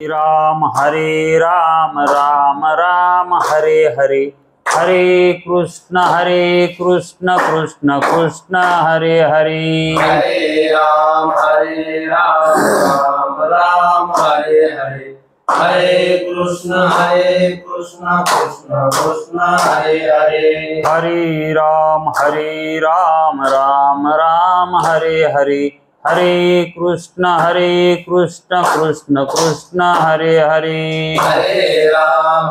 राम राम राम हरे हरे, हरे कृष्ण कृष्ण कृष्ण हरे हरे। हरे राम राम राम हरे हरे, हरे कृष्ण कृष्ण कृष्ण हरे हरे। हरे राम राम राम हरे हरे, हरे कृष्ण कृष्ण कृष्ण हरे हरे। हरे राम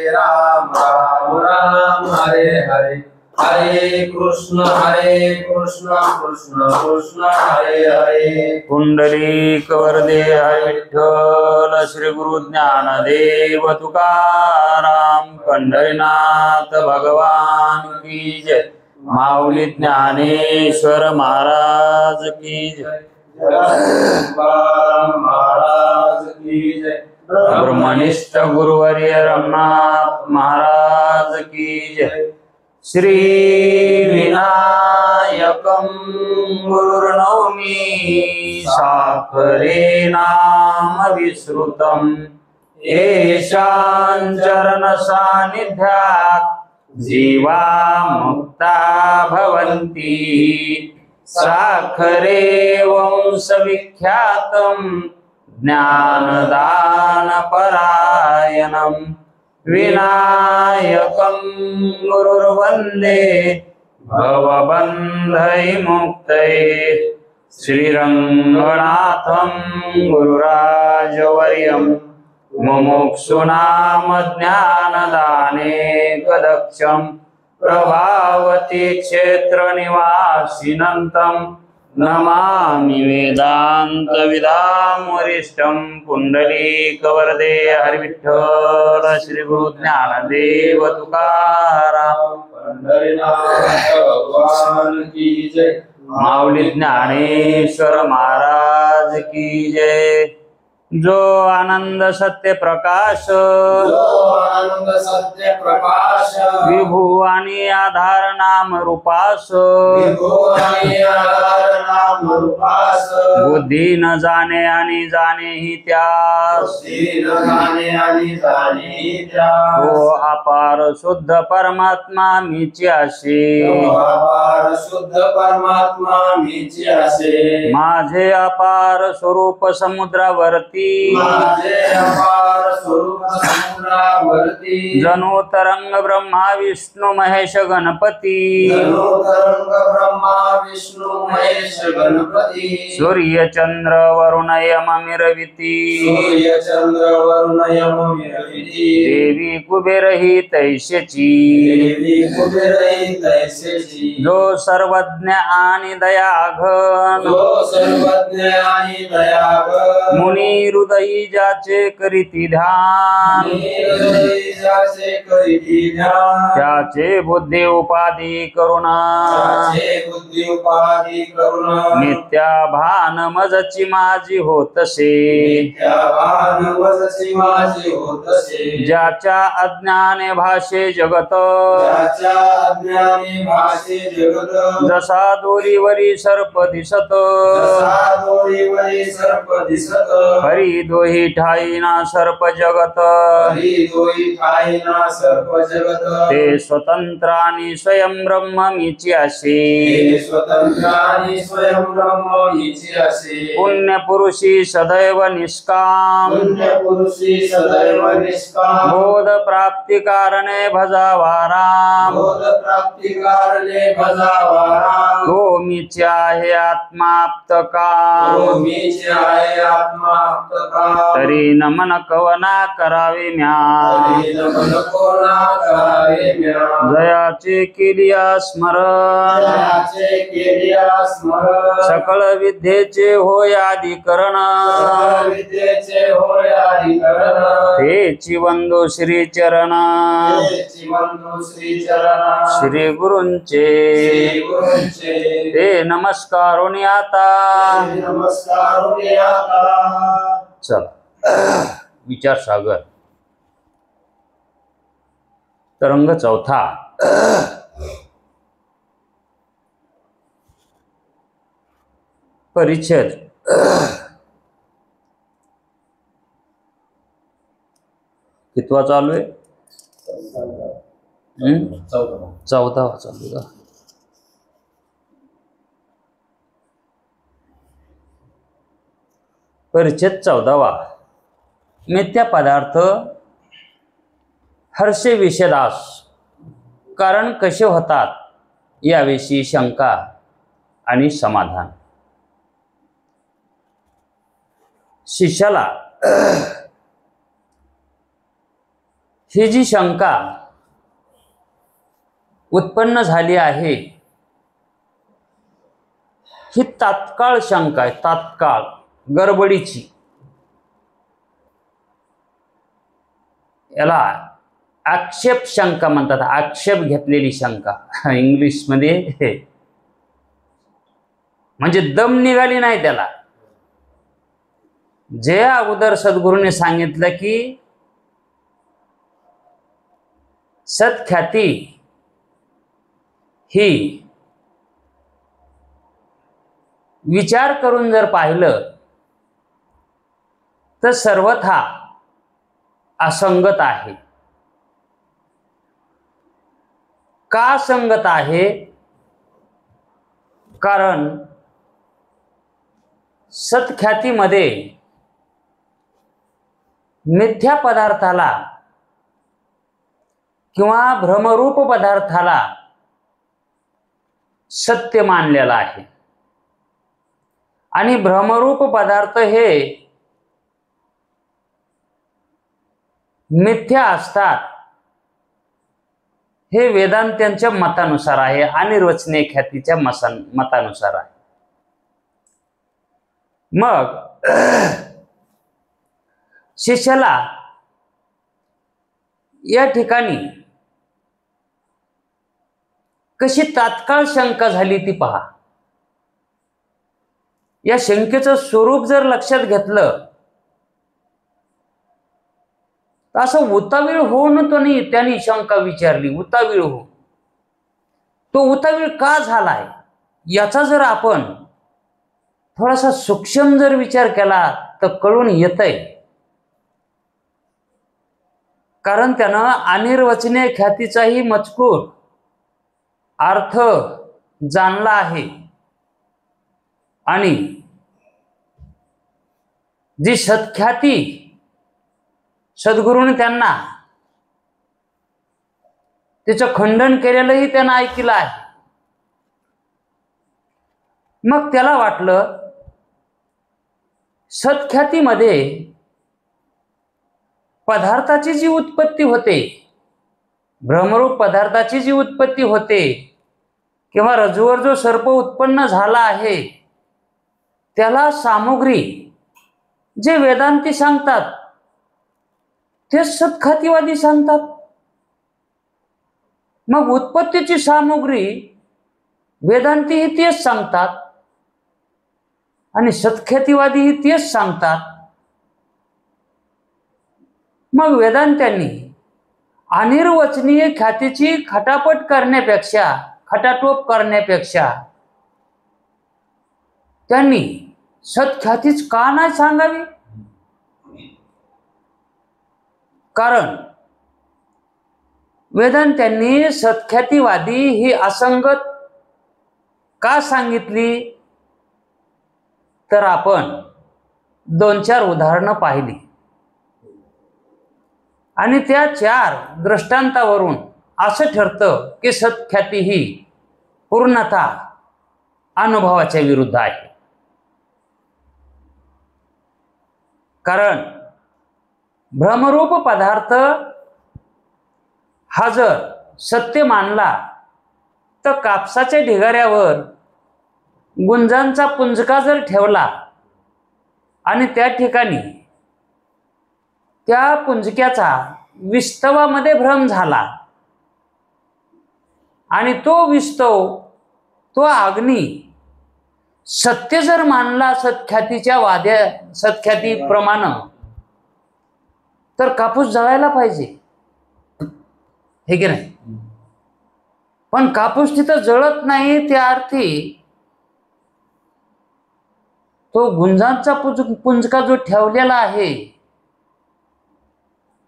राम राम हरे हरे, हरे कृष्ण कृष्ण कृष्ण हरे हरे। पुंडलीक वरदे हरे विठ्ठल, श्री गुरु ज्ञानदेव तुकाराम, पंढरीनाथ भगवान की जय, माऊली ज्ञानेश्वर महाराज की जय, महाराज की जय, ब्रह्मनिष्ठ गुरुवर्य रमनाथ महाराज की जय। श्री विनायकं गुरुर्नौमि, साखरे नाम विश्रुतम्, येषां चरण सान्निध्यात् जीवा मुक्ता भवन्ति। साखरे वंशविख्यातं ज्ञानदान परायणं, विनायकं गुरुर्वन्दे भवबन्धविमुक्तये। श्रीरङ्गनाथं गुरुराजवर्यं, मुमुक्षूणां ज्ञानदानेकदक्षं, प्रभावती क्षेत्रनिवासिनं तं नमामि वेदान्तविदां वरिष्ठं। पुंडलीकवरदे हरि विठ्ठल, श्री गुरु ज्ञानदेव तुकाराम, पंढरीनाथ भगवान की जय, माऊली ज्ञानेश्वर महाराज की जय। जो आनंद सत्य प्रकाश, जो आनंद सत्य प्रकाश, विभू आणि आधार नाम रूपास, विभू आणि आधार नाम रूपास, बुद्धी न जाणे आणि जाणे ही त्यास, बुद्धी न जाणे आणि जाणे त्यास, तो अपार शुद्ध परमात्मा मीची असे, तो अपार शुद्ध परमात्मा मीची असे। माझे अपार स्वरूप समुद्रावरती, माझे अपार स्वरूप समुद्रावरती, जणू तरंग ब्रह्मा विष्णू महेश गणपती, जणू तरंग ब्रह्मा विष्णू महेश गणपती, सूर्य चंद्र वरुण यम मिरविती, सूर्य चंद्र वरुण यम मिरविती, देवी कुबेर ही तैशेची, देवी कुबेरही तैसेची, जो सर्वज्ञ आणि दयाघन, जो सर्वज्ञ आणि दयाघन, मुनी हृदयी ज्याचे करीती ध्यान, हृदयी ज्याचे करीती ध्यान, त्याचे बुद्धी उपाधी करुण, त्याचे बुद्धी उपाधी करुण, नित्या भान मजची माझी होतसे, नित्या भान वजसी माझी होतसे, ज्याच्या अज्ञाने भाषे जगत, ज्याच्या अज्ञानी भाषे जगत, जसा दोरीवरी सर्प दिसत, जसा दोरीवरी सर्प दिसत, हरी दोही ठाईना सर्प जगत, हरी दोई ठाईना सर्प जगत, ते स्वतंत्र आणि स्वयं ब्रह्म मीची असे, हे स्वतंत्र आणि स्वयं ब्रह्म हीची असे, पुण्य पुरुषी सदैव निष्काम, पुण्य पुरुषी सदैव निष्काम, बोध प्राप्ती कारणे भजावा राम, बोध प्राप्ती कारणे भजावा राम, तो मीची आहे आत्माप्त काम, तो मीच आहे आत्मा काम, तरी नमन कवना करावे म्या, हरी नमन कोणा करावे म्या, जयाचे केलिया स्मरण, जयाचे केलिया स्मरण, सकळ विद्येचे होय अधिकरण, सकळ विद्येचे होय अधिकरण, तेची वंदो श्री चरण, तेची वंदो श्री चरण, श्री गुरूंचे श्री गुरूंचे ते नमस्कारोनी आता। ते नमस्कार होते आता। चला विचार सागर तरंग चौथा, परिच्छेद कितवा चालू आहे? 14वा चालू आहे. परिच्छेद 14वा. मिथ्या पदार्थ हर्षे विषेदास कारण कसे होतात याविषयी शंका आणि समाधान. शिष्याला ही जी शंका उत्पन्न झाली आहे ही तात्काळ शंका आहे, तात्काळ गडबडीची. याला आक्षेप शंका म्हणतात, आक्षेप घेतलेली शंका इंग्लिशमध्ये. म्हणजे दम निघाली नाही त्याला. जे अगोदर सद्गुरूने सांगितलं की सत्ख्याती ही विचार करून जर पाहिलं तर सर्वथा असंगत आहे. का असंगत आहे? कारण सत्ख्यातीमध्ये मिथ्या पदार्थाला किंवा भ्रमरूप पदार्थाला सत्य मानलेला आहे आणि भ्रमरूप पदार्थ हे मिथ्या असतात हे वेदांत्यांच्या मतानुसार आहे, अनिर्वचनीय ख्यातीच्या मतानुसार आहे. मग शिष्याला या ठिकाणी कशी तात्काळ शंका झाली ती पहा. या शंकेचं स्वरूप जर लक्षात घेतलं तर असं उतावीळ होऊन तो नाही त्यांनी शंका विचारली. उतावीळ हो, तो उतावीळ का झालाय याचा जर आपण थोडासा सूक्ष्म जर विचार केला तर कळून येतंय. कारण त्यानं अनिर्वचनीय ख्यातीचाही मजकूर अर्थ जाणला आहे आणि जी सत्ख्याती सद्गुरूने त्यांना तिचं खंडन केलेलंही त्यानं ऐकलं आहे. मग त्याला वाटलं सत्ख्यातीमध्ये पदार्थाची जी उत्पत्ती होते, भ्रमरूप पदार्थाची जी उत्पत्ती होते किंवा रज्जूवर जो सर्प उत्पन्न झाला आहे त्याला सामुग्री जे वेदांती सांगतात ते सत्ख्यातीवादी सांगतात. मग उत्पत्तीची सामुग्री वेदांतीही तेच सांगतात आणि सत्ख्यातीवादीही तेच सांगतात. मग वेदांत्यांनी अनिर्वचनीय ख्यातीची खटापट करण्यापेक्षा, खटाटोप करण्यापेक्षा त्यांनी सत्ख्यातीच का नाही सांगावी? कारण वेदांत्यांनी सत्ख्यातीवादी ही असंगत का सांगितली तर आपण 2-4 उदाहरणं पाहिली आणि त्या 4 दृष्टांतावरून असं ठरतं की सत्ख्याती ही पूर्णतः अनुभवाच्या विरुद्ध आहे. कारण भ्रमरूप पदार्थ हा जर सत्य मानला तर कापसाच्या ढिगाऱ्यावर गुंजांचा पुंजका जर ठेवला आणि त्या ठिकाणी त्या पुंजक्याचा विस्तवामध्ये भ्रम झाला आणि तो विस्तव, तो अग्नी सत्य जर मानला सत्ख्यातीच्या सत्ख्यातीप्रमाणे तर कापूस जळायला पाहिजे, हे की नाही? पण कापूस तिथं जळत नाही, त्या अर्थी तो गुंजांचा पुंजका जो ठेवलेला आहे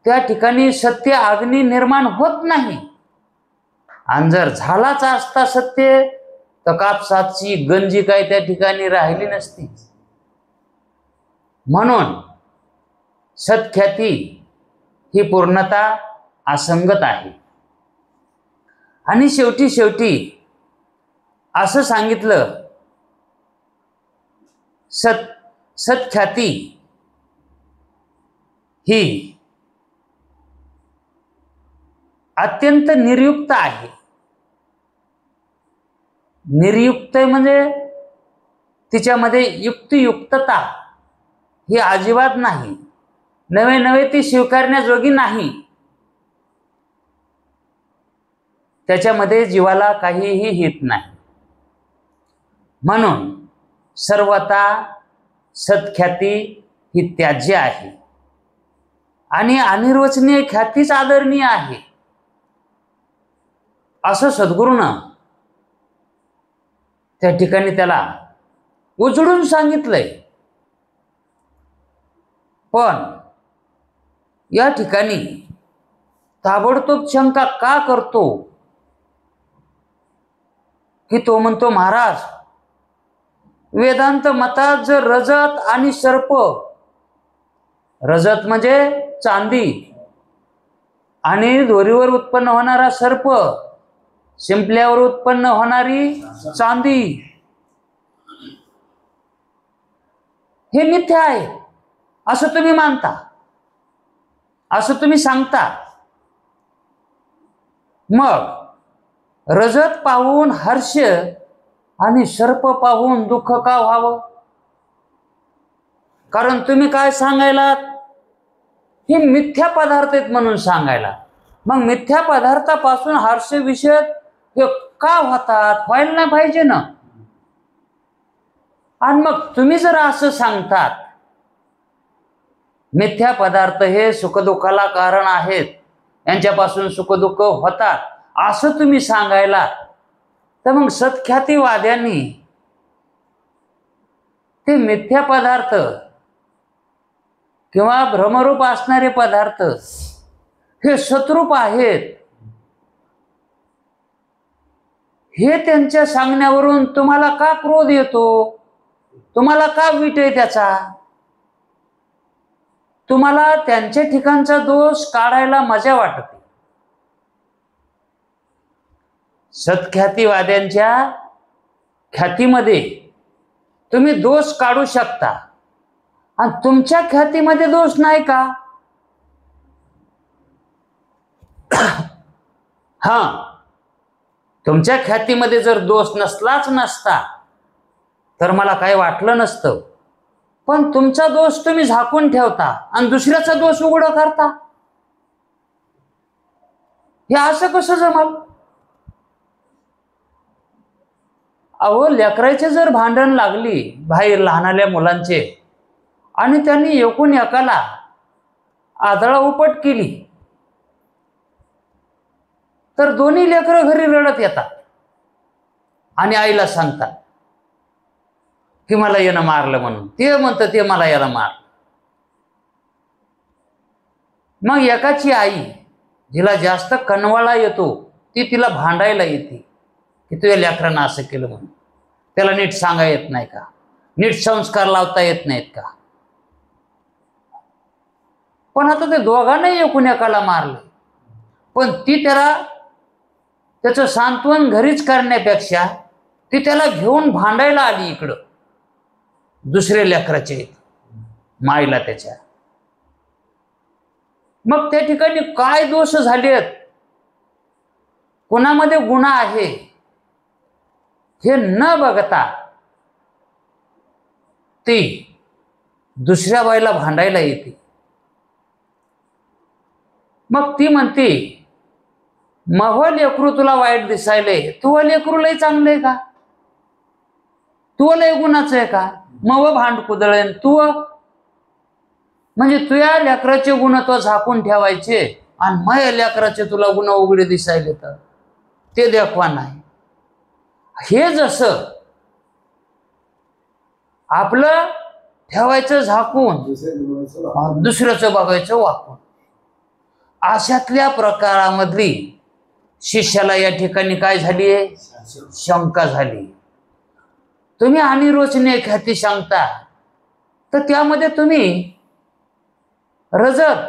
त्या ठिकाणी सत्य अग्नी निर्माण होत नाही. आणि जर झालाच असता सत्य तर कापसाची गंजी काय त्या ठिकाणी राहिली नसती. म्हणून सत्ख्याती ही पूर्णता असंगत आहे. आणि शेवटी असं सांगितलं, सत्ख्याती ही अत्यंत निर्युक्त आहे. निर्युक्त म्हणजे तिच्यामध्ये युक्तियुक्तता ही अजिबात नाही. नवे ती स्वीकारण्याजोगी नाही. त्याच्यामध्ये जीवाला काहीही हित नाही. म्हणून सर्वथा सत्ख्याती ही त्याज्य आहे आणि अनिर्वचनीय ख्यातीच आदरणीय आहे, असं सद्गुरूनं त्या ठिकाणी त्याला उजळून सांगितलंय. पण या ठिकाणी ताबडतोब शंका का करतो की तो म्हणतो, महाराज वेदांत मतात जर रजत आणि सर्प, रजत म्हणजे चांदी आणि दोरीवर उत्पन्न होणारा सर्प, शिंपल्यावर उत्पन्न होणारी चांदी, हे मिथ्या आहे असं तुम्ही मानता, असं तुम्ही सांगता. मग रजत पाहून हर्ष आणि सर्प पाहून दुःख का व्हावं? कारण तुम्ही काय सांगायलात, हे मिथ्या पदार्थ आहेत म्हणून सांगायला. मग मिथ्या पदार्थापासून हर्ष विषय हे का होतात? व्हायला नाही पाहिजे ना. आणि मग तुम्ही जर असं सांगतात मिथ्या पदार्थ हे सुखदुःखाला कारण आहेत, यांच्यापासून सुखदुःख होतात असं तुम्ही सांगायला, तर मग सत्ख्यातीवाद्यांनी ते मिथ्या पदार्थ किंवा भ्रमरूप असणारे पदार्थ हे सतरूप आहेत हे त्यांच्या सांगण्यावरून तुम्हाला का क्रोध येतो? तुम्हाला का वीट आहे त्याचा? तुम्हाला त्यांच्या ठिकाणचा दोष काढायला मजा वाटते. सत्ख्यातीवाद्यांच्या ख्यातीमध्ये तुम्ही दोष काढू शकता आणि तुमच्या ख्यातीमध्ये दोष नाही का? हा, तुमच्या ख्यातीमध्ये जर दोष नसलाच नसता तर मला काही वाटलं नसतं. पण तुमचा दोष तुम्ही झाकून ठेवता आणि दुसऱ्याचा दोष उघड करता. हे असं कसं जमल? अहो, लेकराचे जर भांडण लागली बाहेर लहानाल्या मुलांचे आणि त्यांनी एकूण एकाला आदळा उपट केली तर दोन्ही लेकरं घरी रडत येतात आणि आईला सांगतात की मला यानं मारलं म्हणून. ते म्हणतं ते मला याला मार. मग एकाची आई जिला जास्त कनवाळा येतो ती तिला भांडायला येते की तू या लेकरांना असं केलं म्हणून. त्याला नीट सांगा येत नाही का? नीट संस्कार लावता येत नाहीत का? पण आता ते दोघांनाही एकूण एकाला मारले, पण ती त्याचं सांत्वन घरीच करण्यापेक्षा ती त्याला घेऊन भांडायला आली इकडं दुसऱ्या लेकराचे माईला त्याच्या. मग त्या ठिकाणी काय दोष झालेत, कोणामध्ये गुन्हा आहे हे न बघता ती दुसऱ्या बाईला भांडायला येते. मग ती म्हणते, मग लेकरू तुला वाईट दिसायले, तू लेकरू लय चांगलंय का? तू लय गुणाचं आहे का? मग भांड कुदळेन तू, म्हणजे तुया लेकराचे गुण तो झाकून ठेवायचे आणि माझ्या लेकराचे तुला गुण उघडे दिसायले तर ते दाखवा नाही. हे जसं आपलं ठेवायचं झाकून दुसऱ्याचं बघायचं वाकून, अशातल्या प्रकारामधली शिष्याला या ठिकाणी काय झालीये? शंका झाली. तुम्ही अनिर्वचनीय ख्याती सांगता, तर त्यामध्ये तुम्ही रजत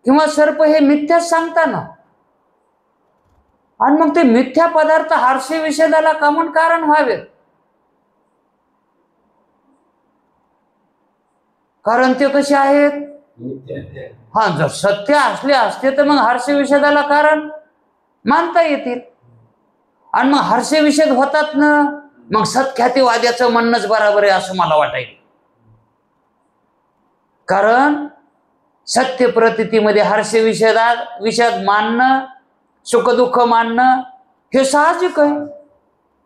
किंवा सर्प हे मिथ्याच सांगता ना. आणि मग ते मिथ्या पदार्थ हास्य विषेदाला कामून कारण व्हावेत. कारण ते कसे आहेत? हा, जर सत्य असले असते तर मग हर्ष विषेदाला कारण मानता येतील. आणि मग हर्ष विषेद होतात ना, मग सत्ख्यातीवाद्याचं म्हणणंच बरोबर आहे असं मला वाटायला. कारण सत्य प्रतितीमध्ये हर्ष विषाद मानणं, सुखदुःख मानणं हे साहजिक आहे.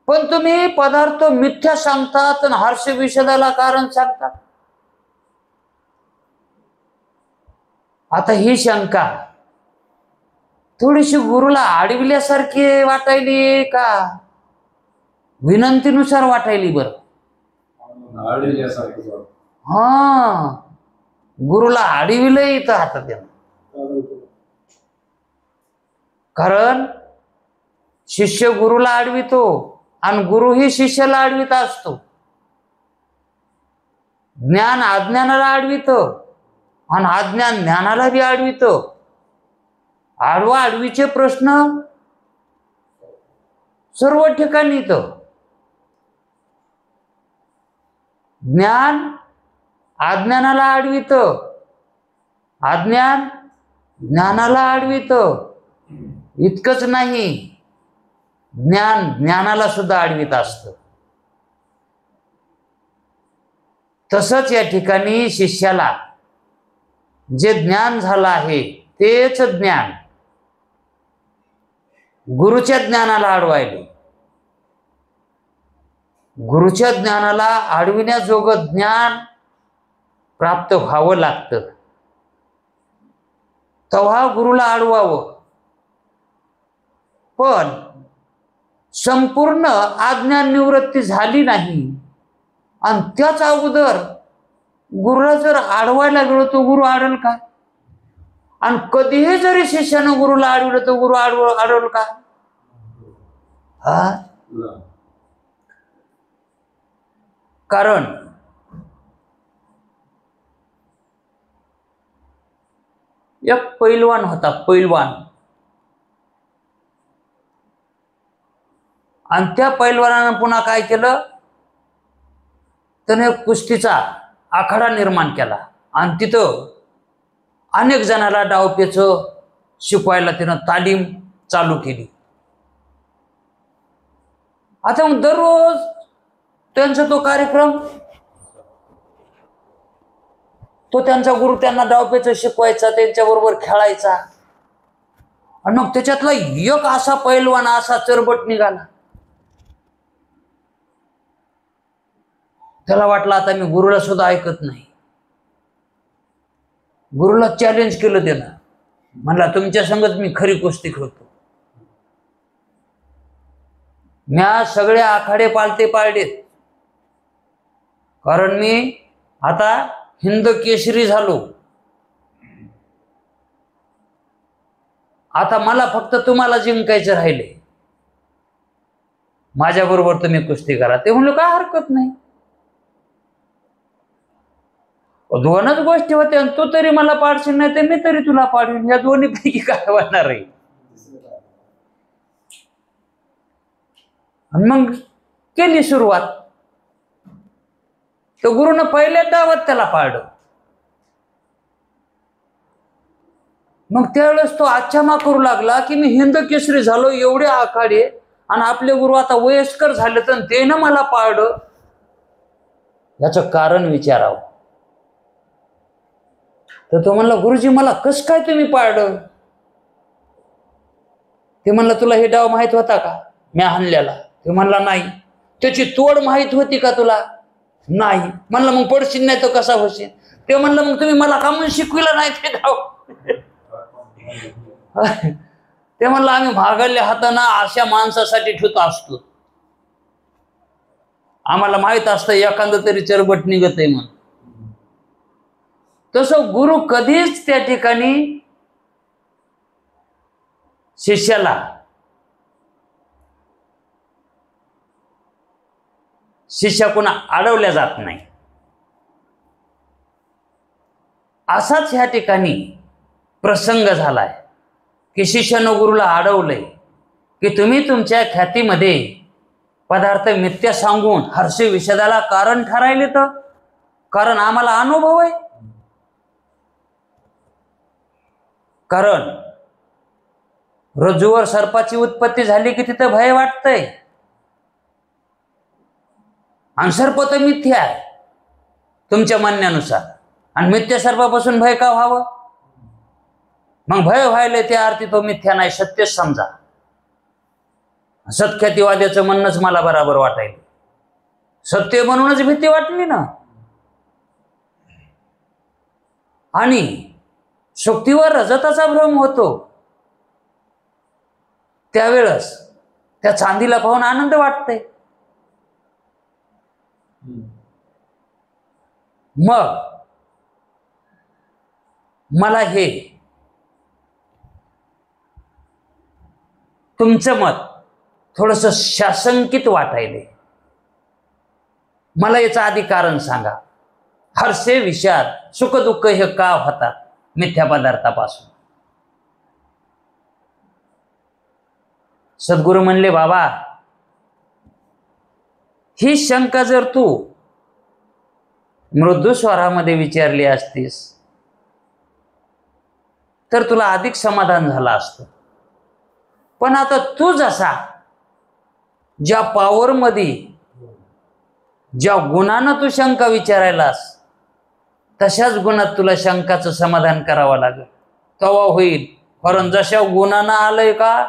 पण तुम्ही पदार्थ मिथ्या सांगतात आणि हर्ष विषादाला कारण सांगतात. आता ही शंका थोडीशी गुरुला अडविल्यासारखी वाटायली का विनंतीनुसार वाटायली? बरं, हा, गुरुला अडविलं इथं आता त्यानं. कारण शिष्य गुरुला अडवितो आणि गुरुही शिष्याला अडवित असतो. ज्ञान अज्ञानाला अडवितो आणि अज्ञान ज्ञानाला बी अडवितो. आडवा आडवीचे प्रश्न सर्व ठिकाणी येतं. ज्ञान अज्ञानाला अडवितं, अज्ञान ज्ञानाला अडवितं. इतकंच नाही, ज्ञान ज्ञानाला सुद्धा अडवित असतं. तसंच या ठिकाणी शिष्याला जे ज्ञान झालं आहे तेच ज्ञान गुरुच्या ज्ञानाला अडवायले. गुरुच्या ज्ञानाला अडविण्याजोगं ज्ञान प्राप्त व्हावं लागतं, तेव्हा गुरुला अडवावं. पण संपूर्ण अज्ञान निवृत्ती झाली नाही आणि त्याच अगोदर गुरुला जर अडवायला गेलो तर गुरु अडल का? आणि कधीही जरी शिष्यानं गुरुला अडवलं तर गुरु अडवल का? हा, कारण एक पैलवान होता, पैलवान. आणि त्या पैलवानानं पुन्हा काय केलं, त्याने कुस्तीचा आखाडा निर्माण केला आणि तिथं अनेक जणांना डावपेच शिकवायला तिनं तालीम चालू केली. आता मग दररोज त्यांचा तो कार्यक्रम, तो त्यांचा गुरु त्यांना डावपेच शिकवायचा, त्यांच्याबरोबर खेळायचा. आणि मग त्याच्यातला एक असा पैलवान, असा चरबट निघाला. त्याला वाटलं आता मी गुरुला सुद्धा ऐकत नाही. गुरुला चॅलेंज केलं त्यानं, म्हणला तुमच्या संगत मी खरी कुस्ती खेळतो. म्या सगळे आखाडे पालते पाळलेत, कारण मी आता हिंद केसरी झालो. आता मला फक्त तुम्हाला जिंकायचं राहिले, माझ्या बरोबर तुम्ही कुस्ती करा. ते म्हणलं काय हरकत नाही. दोनच गोष्टी होत्या, तू तरी मला पाडशील नाही तर मी तरी तुला पाडवीन. या दोन्ही पैकी काय होणार आहे? मग केली सुरुवात. तर गुरुनं पहिल्या डावात त्याला पाडलं. मग त्यावेळेस तो आच्छामा करू लागला की मी हिंद केसरी झालो, एवढे आखाडे, आणि आपले गुरु आता वयस्कर झाले तर ते ना मला पाडलं. याचं कारण विचारावं. तर तो म्हणला गुरुजी मला कस काय तुम्ही पाडलं? ते म्हणलं तुला हे डाव माहित होता का मी हाणल्याला? ते म्हणला नाही. त्याची तोड माहित होती का तुला? नाही. म्हणलं मग पडशील नाही तर कसा होशील? ते म्हणलं मग तुम्ही मला का म्हणून शिकविला नाही ते डाव? ते म्हणलं आम्ही भागल्या हाताना अशा माणसासाठी ठेवत असतो, आम्हाला माहित असतं एखादं तरी चरबट निघत आहे म्हणून. तसं गुरु कधीच त्या ठिकाणी शिष्याला शिष्याकडून अडवल्या जात नाही. असाच ह्या ठिकाणी प्रसंग झालाय की शिष्यानं गुरुला अडवलंय की तुम्ही तुमच्या ख्यातीमध्ये पदार्थ मिथ्या सांगून हर्ष विषादाला कारण ठरायले, तर कारण आम्हाला अनुभव आहे. कारण रज्जूवर सर्पाची उत्पत्ती झाली की तिथं भय वाटतंय, आणि सर्प तर मिथ्या आहे तुमच्या म्हणण्यानुसार, आणि मिथ्या सर्पापासून भय का व्हावं? मग भय व्हायला त्या अर्थी तो मिथ्या नाही, सत्यच समजा. सत्ख्यातीवाद्याचं म्हणणंच मला बराबर वाटायला. सत्य म्हणूनच भीती वाटली ना. आणि शुक्तीवर रजताचा भ्रम होतो त्यावेळेस त्या चांदीला पाहून आनंद वाटते. मग मला हे तुमचं मत थोडंसं शासंकित वाटायले. मला याचं आधी कारण सांगा. हर्षे विषाद सुख दुःख हे का होतात मिथ्या पदार्थापासून? सद्गुरू म्हणले, बाबा ही शंका जर तू मृदू स्वरामध्ये विचारली असतीस तर तुला अधिक समाधान झालं असतं. पण आता तू जसा ज्या पॉवरमध्ये ज्या गुणानं तू शंका विचारायलास तशाच गुणात तुला शंकाचं समाधान करावं लागेल, तेव्हा होईल. कारण जशा गुणानं आलंय का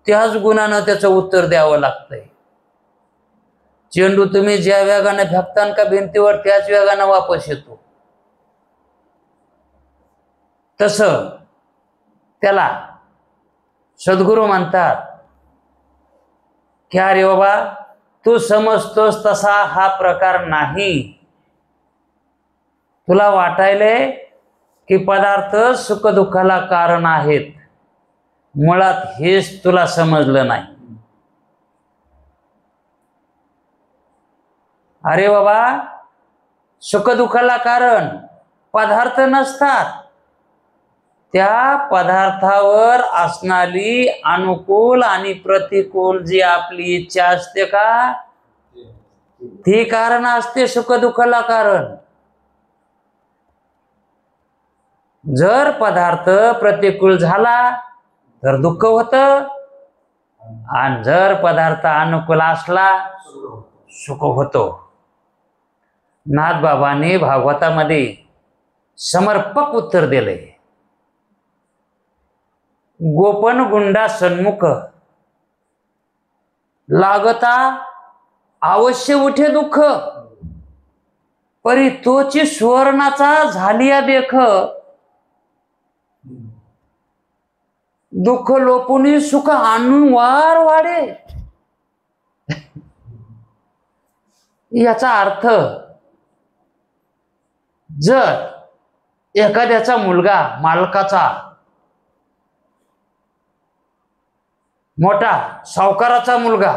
त्याच गुणानं त्याचं उत्तर द्यावं लागतंय. चेंडू तुम्ही ज्या वेगाने फेकतान का भिंतीवर त्याच वेगाने वापस येतो. तसं त्याला सद्गुरू म्हणतात की अरे बाबा तू समजतोस तसा हा प्रकार नाही. तुला वाटायले की पदार्थ सुखदुःखाला कारण आहेत, मुळात हेच तुला समजलं नाही. अरे बाबा सुखदुःखाला कारण पदार्थ नसतात, त्या पदार्थावर असणारी अनुकूल आणि प्रतिकूल जी आपली इच्छा असते का ती कारण असते सुखदुःखाला कारण. जर पदार्थ प्रतिकूल झाला तर दुःख होतं, आणि जर पदार्थ अनुकूल असला सुख होतो. नाथबाबांनी भागवतामध्ये समर्पक उत्तर दिले. गोपन गुंडा सन्मुख लागता अवश्य उठे दुःख, परी तोची सुवर्णाचा झालिया देख, दुःख लोपुनी सुख आणून वार वाढे. याचा अर्थ जर एखाद्याचा मुलगा मालकाचा मोठा सावकाराचा मुलगा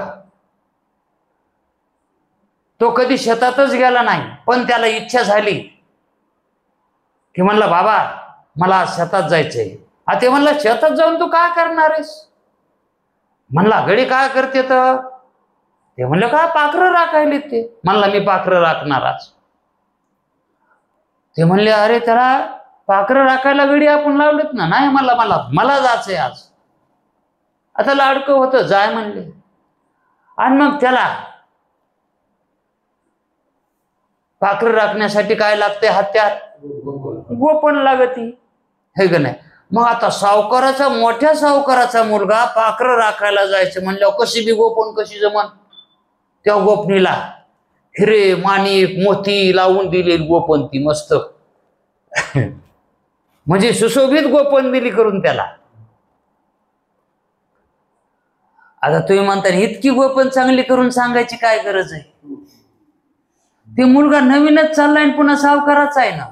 तो कधी शेतातच गेला नाही, पण त्याला इच्छा झाली की म्हणला बाबा मला आज शेतात जायचंय. ते म्हणला शेतात जाऊन तू काय करणार आहेस? म्हणला गडी काय करते तर? ते म्हणलं का पाखरं राखायले. ते म्हणला मी पाखरं राखणार आज. ते म्हणले अरे त्याला पाखरं राखायला गडी आपण लावलेत ना. नाही मला मला मला जायचंय आज. आता लाडकं होतं जाय म्हणले. आणि मग त्याला पाखरं राखण्यासाठी काय लागते? हत्यार, गोपन लागती हे ग नाही. मग आता सावकाराचा मोठ्या सावकाराचा मुलगा पाखरं राखायला जायचं म्हणल्यावर कशी बी गोपन कशी जमन? त्या गोपनीला हिरे माणिक मोती लावून दिलेली गोपन ती मस्त म्हणजे सुशोभित गोपन दिली करून त्याला. आता तुम्ही म्हणता इतकी गोपन चांगली करून सांगायची काय गरज आहे? ते मुलगा नवीनच चाललाय पुन्हा सावकाराचा आहे ना.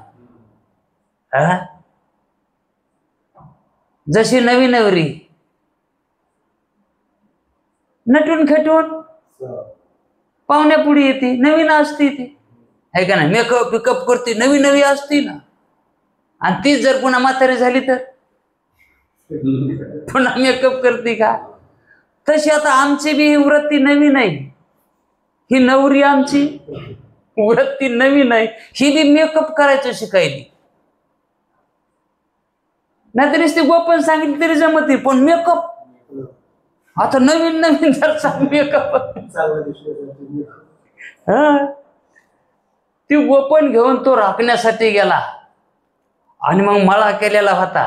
जशी नवी नवरी नटून खेटून पाहुण्यापुढे येते, नवीन असती ती, आहे का नाही? मेकअप पिकअप करते, नवी नवी असती ना. आणि तीच जर पुन्हा म्हातारी झाली तर पुन्हा मेकअप करते का? तशी आता आमची बी ही वृत्ती नवीन आहे. ही नवरी आमची वृत्ती नवीन आहे. ही बी मेकअप करायचं शिकायली. नाहीतरी ती गोपन सांगितली तरी जमते, पण मेकअप आता नवीन नवीन जर मेकअप. ती गोपन घेऊन तो राखण्यासाठी गेला आणि मग मळा केलेला होता.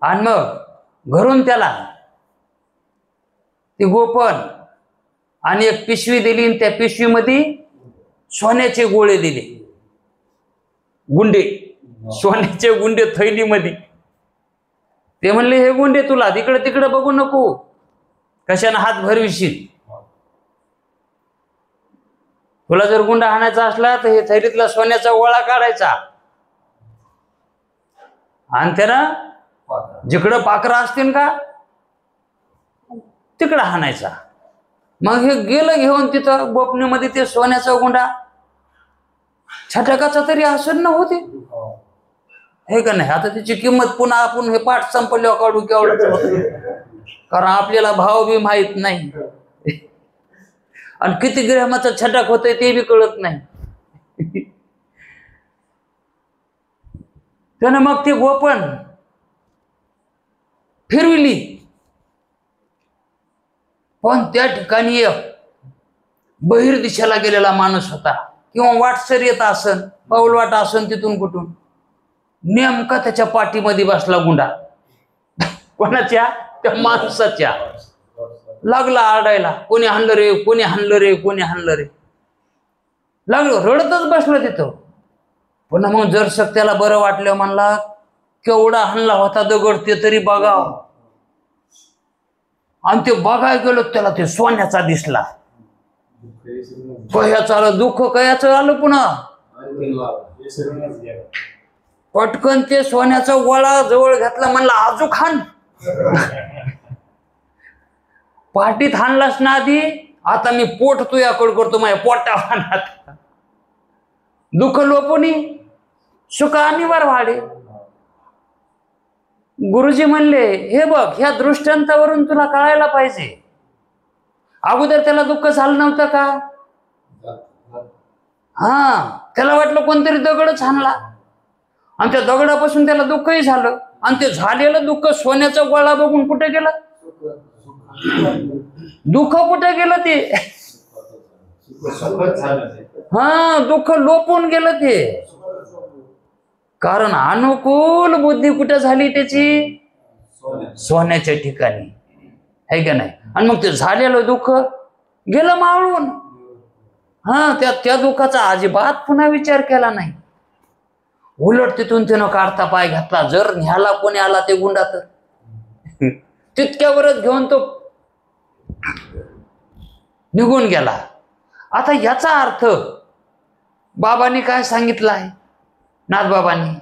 आणि मग घरून त्याला ती गोपन आणि एक पिशवी दिली, आणि त्या पिशवीमध्ये सोन्याचे गोळे दिले, गुंडे, सोन्याचे गुंडे थैलीमध्ये. ते म्हणले हे गुंडे तुला तिकडे तिकडे बघू नको, कशाने हात भरविशील. तुला जर गुंडा हाणायचा असला तर हे थैलीतला सोन्याचा गोळा काढायचा आणि त्यानं जिकडं पाखरं असतील का तिकडं हाणायचा. मग हे गेलं घेऊन तिथं गोपनीमध्ये ते सोन्याचा गुंडा. छटाकाचा तरी असं न होते, हे का नाही? आता त्याची किंमत पुन्हा आपण हे पाठ संपल्यावर काढू केवढं होतं, कारण आपल्याला भाव बी माहित नाही आणि किती ग्रहामाचा छटाक होतंय ते बी कळत नाही. त्यानं मग ते गोपन फिरविली, पण त्या ठिकाणी एक बहिर दिशेला गेलेला माणूस होता, किंवा वाटसर येत असन, पाऊलवाट असन तिथून कुठून. नेमका त्याच्या पाठीमध्ये बसला गुंडा. कोणाच्या? त्या माणसाच्या. लागला आरडायला, कोणी हाणलं रे, कोणी हाणलं रे, कोणी हाणलं रे. लागलो रडतच बसलं तिथं. पुन्हा मग जरसक त्याला बरं वाटलं, म्हणला केवढा हाणला होता दगड ते तरी बघाव. आणि ते बघायला गेलो, त्याला ते सोन्याचा दिसला. कयाचं आलं दुःख, कयाचं आलं पुन्हा. पटकन ते सोन्याचा गोळा जवळ घातला, म्हणला आजू खान. पाठीत हाणलास ना आधी, आता मी पोट तुझ्याकडे करतो, माझ्या पोटावर दुःख लोपुनी सुख अनिवार्य वाढे. गुरुजी म्हणले हे बघ, ह्या दृष्टांतावरून तुला कळायला पाहिजे, अगोदर त्याला दुःख झालं नव्हतं का? त्याला वाटलं कोणतरी दगडच हाणला, आणि त्या दगडापासून त्याला दुःखही झालं. आणि ते झालेलं दुःख सोन्याचा गोळा बघून कुठे गेलं? दुःख कुठे गेलं ते? दुःख लोपून गेलं ते. कारण अनुकूल बुद्धी कुठे झाली त्याची? सोन्याच्या ठिकाणी, है का नाही? आणि मग ते झालेलं दुःख गेलं मावळून. त्या दुःखाचा अजिबात पुन्हा विचार केला नाही. उलट तिथून त्यानं काढता पाय घातला. जर न्याला कोणी आला ते गुंडा तर तितक्यावरच घेऊन तो निघून गेला. आता याचा अर्थ बाबांनी काय सांगितलं आहे, नाथबाबांनी,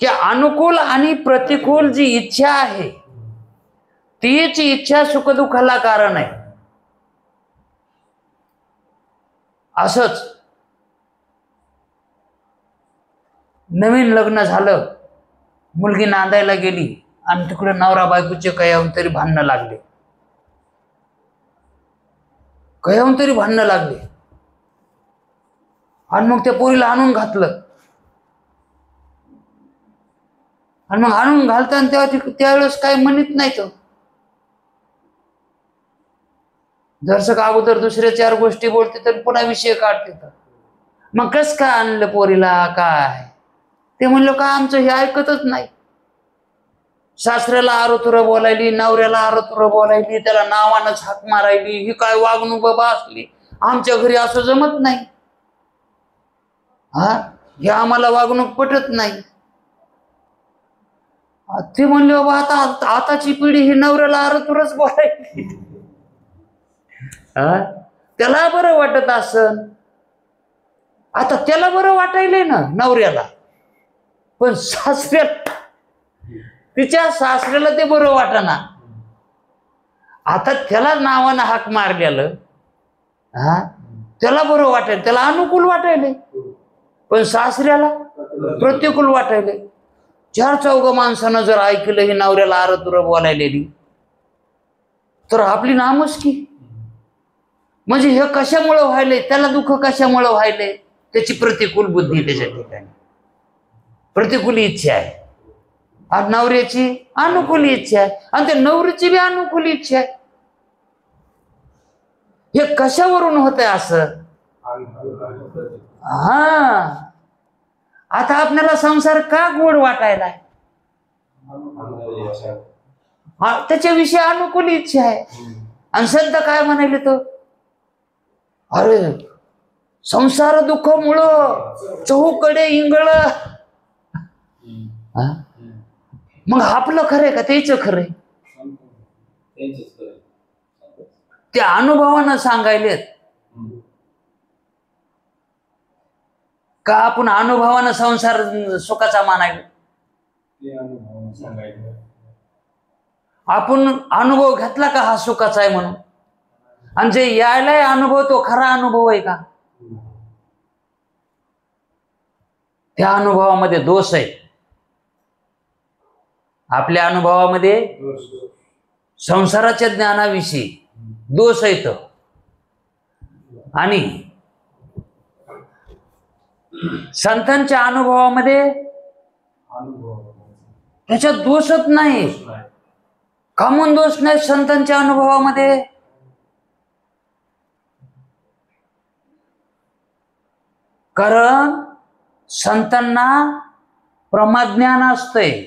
की अनुकूल आणि प्रतिकूल जी इच्छा आहे तीच इच्छा सुखदुःखाला कारण आहे. असंच नवीन लग्न झालं, मुलगी नांदायला गेली आणि तिकडे नवरा बायकोचे कयाहून तरी भांडणं लागले, कयाहून तरी भांडणं लागले. आणि मग त्या पोरीला आणून घातलं. आणि मग आणून घालताना तेव्हा त्यावेळेस काय म्हणत नाही तो. जरसं का अगोदर दुसऱ्या 4 गोष्टी बोलते तर पुन्हा विषय काढते. मग कस काय आणलं पोरीला, काय ते म्हणलं का आमचं हे ऐकतच नाही. सासऱ्याला आरोतुरं बोलायली, नवऱ्याला आरोतुरं बोलायली, त्याला नावानंच हाक मारायली. ही काय वागणूक बाबा असली, आमच्या घरी असं जमत नाही. हे आम्हाला वागणूक पटत नाही. ते म्हणले बाबा आता आताची पिढी ही नवऱ्याला आरोतुरच बोलायली. त्याला बरं वाटत असन, आता त्याला बरं वाटायलंय ना नवऱ्याला, पण सासऱ्याला तिच्या सासऱ्याला ते बरं वाटना. आता त्याला नावानं हाक मारलेलं, हा, त्याला बरं वाटेल, त्याला अनुकूल वाटायले, पण सासऱ्याला प्रतिकूल वाटायले. 4-4 माणसानं जर ऐकलं ही नवऱ्याला आरतुर बोलायलेली, तर आपली नामुष्की. म्हणजे हे कशामुळं व्हायले, त्याला दुःख कशामुळं व्हायले, त्याची प्रतिकूल बुद्धी त्याच्या ठिकाणी, प्रतिकूल इच्छा आहे. आज नवऱ्याची अनुकूल इच्छा आहे आणि त्या नवरीची बी अनुकूल इच्छा आहे. हे कशावरून होतंय असं? हा, आता आपल्याला संसार का गोड वाटायला? त्याच्याविषयी अनुकूल इच्छा आहे. आणि संत काय म्हणाले तो, अरे संसार दुःख मुळं चहूकडे इंगळ. मग आपलं खरंय का त्याचं खरंय? त्या अनुभवानं सांगायलेत का आपण अनुभवानं संसार सुखाचा मानायला? आपण अनुभव घेतला का हा सुखाचा आहे म्हणून? आणि जे यायलाय अनुभव तो खरा अनुभव आहे का? त्या अनुभवामध्ये दोष आहे. आपल्या अनुभवामध्ये संसाराच्या ज्ञानाविषयी दोष आहेत. आणि संतांच्या अनुभवामध्ये त्याच्यात दोषच नाही. का म्हणून दोष नाही संतांच्या अनुभवामध्ये? कारण संतांना प्रमाज्ञान असतंय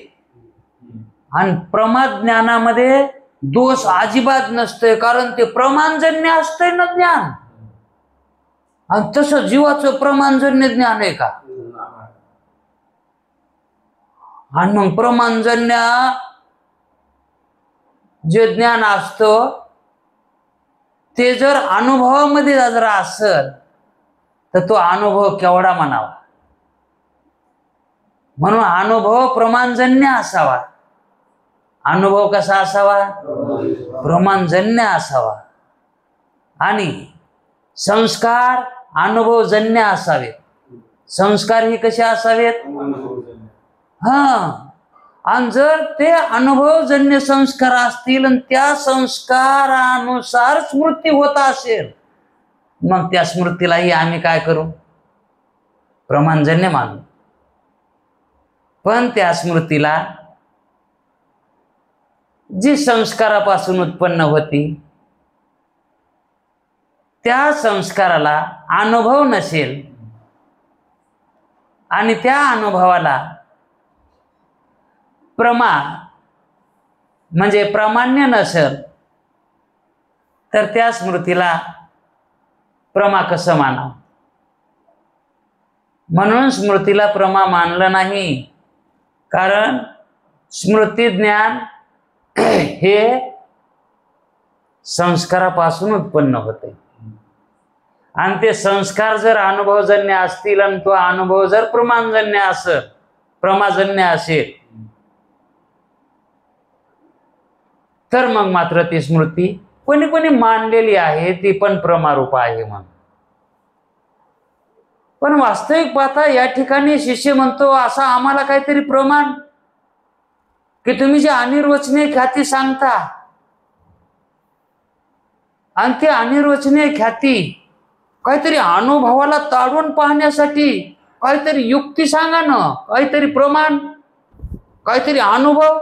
आणि प्रमाज्ञानामध्ये दोष अजिबात नसतंय, कारण ते प्रमाणजन्य असतंय ना ज्ञान. आणि तसं जीवाचं प्रमाणजन्य ज्ञान आहे का? आणि मग प्रमाणजन्य जे ज्ञान असतं ते जर अनुभवामध्ये जर असेल तर तो अनुभव केवढा म्हणावा. म्हणून अनुभव प्रमाणजन्य असावा. अनुभव कसा असावा? प्रमाणजन्य असावा. आणि संस्कार अनुभवजन्य असावेत. संस्कार ही कसे असावेत? हा, आणि जर ते अनुभवजन्य संस्कार असतील आणि त्या संस्कारानुसार स्मृती होत असेल, मग त्या स्मृतीलाही आम्ही काय करू? प्रमाणजन्य मानू. पण त्या स्मृतीला जी संस्कारापासून उत्पन्न होती त्या संस्काराला अनुभव नसेल आणि त्या अनुभवाला प्रमा म्हणजे प्रामाण्य नसेल, तर त्या स्मृतीला प्रमा कसं मानावं? म्हणून स्मृतीला प्रमा मानलं नाही. कारण स्मृती ज्ञान हे संस्कारापासून उत्पन्न होते. आणि ते संस्कार जर अनुभवजन्य असतील आणि तो अनुभव जर प्रमाणजन्य असेल, प्रमाजन्य असेल, तर मग मात्र ती स्मृती कोणी कोणी मानलेली आहे ती पण प्रमारूप आहे म्हणून. पण वास्तविक पाहता या ठिकाणी शिष्य म्हणतो असा आम्हाला काहीतरी प्रमाण की तुम्ही जे अनिर्वचनीय ख्याती सांगता आणि ते अनिर्वचनीय ख्याती काहीतरी अनुभवाला ताडून पाहण्यासाठी काहीतरी युक्ती सांगा ना, काहीतरी प्रमाण, काहीतरी अनुभव.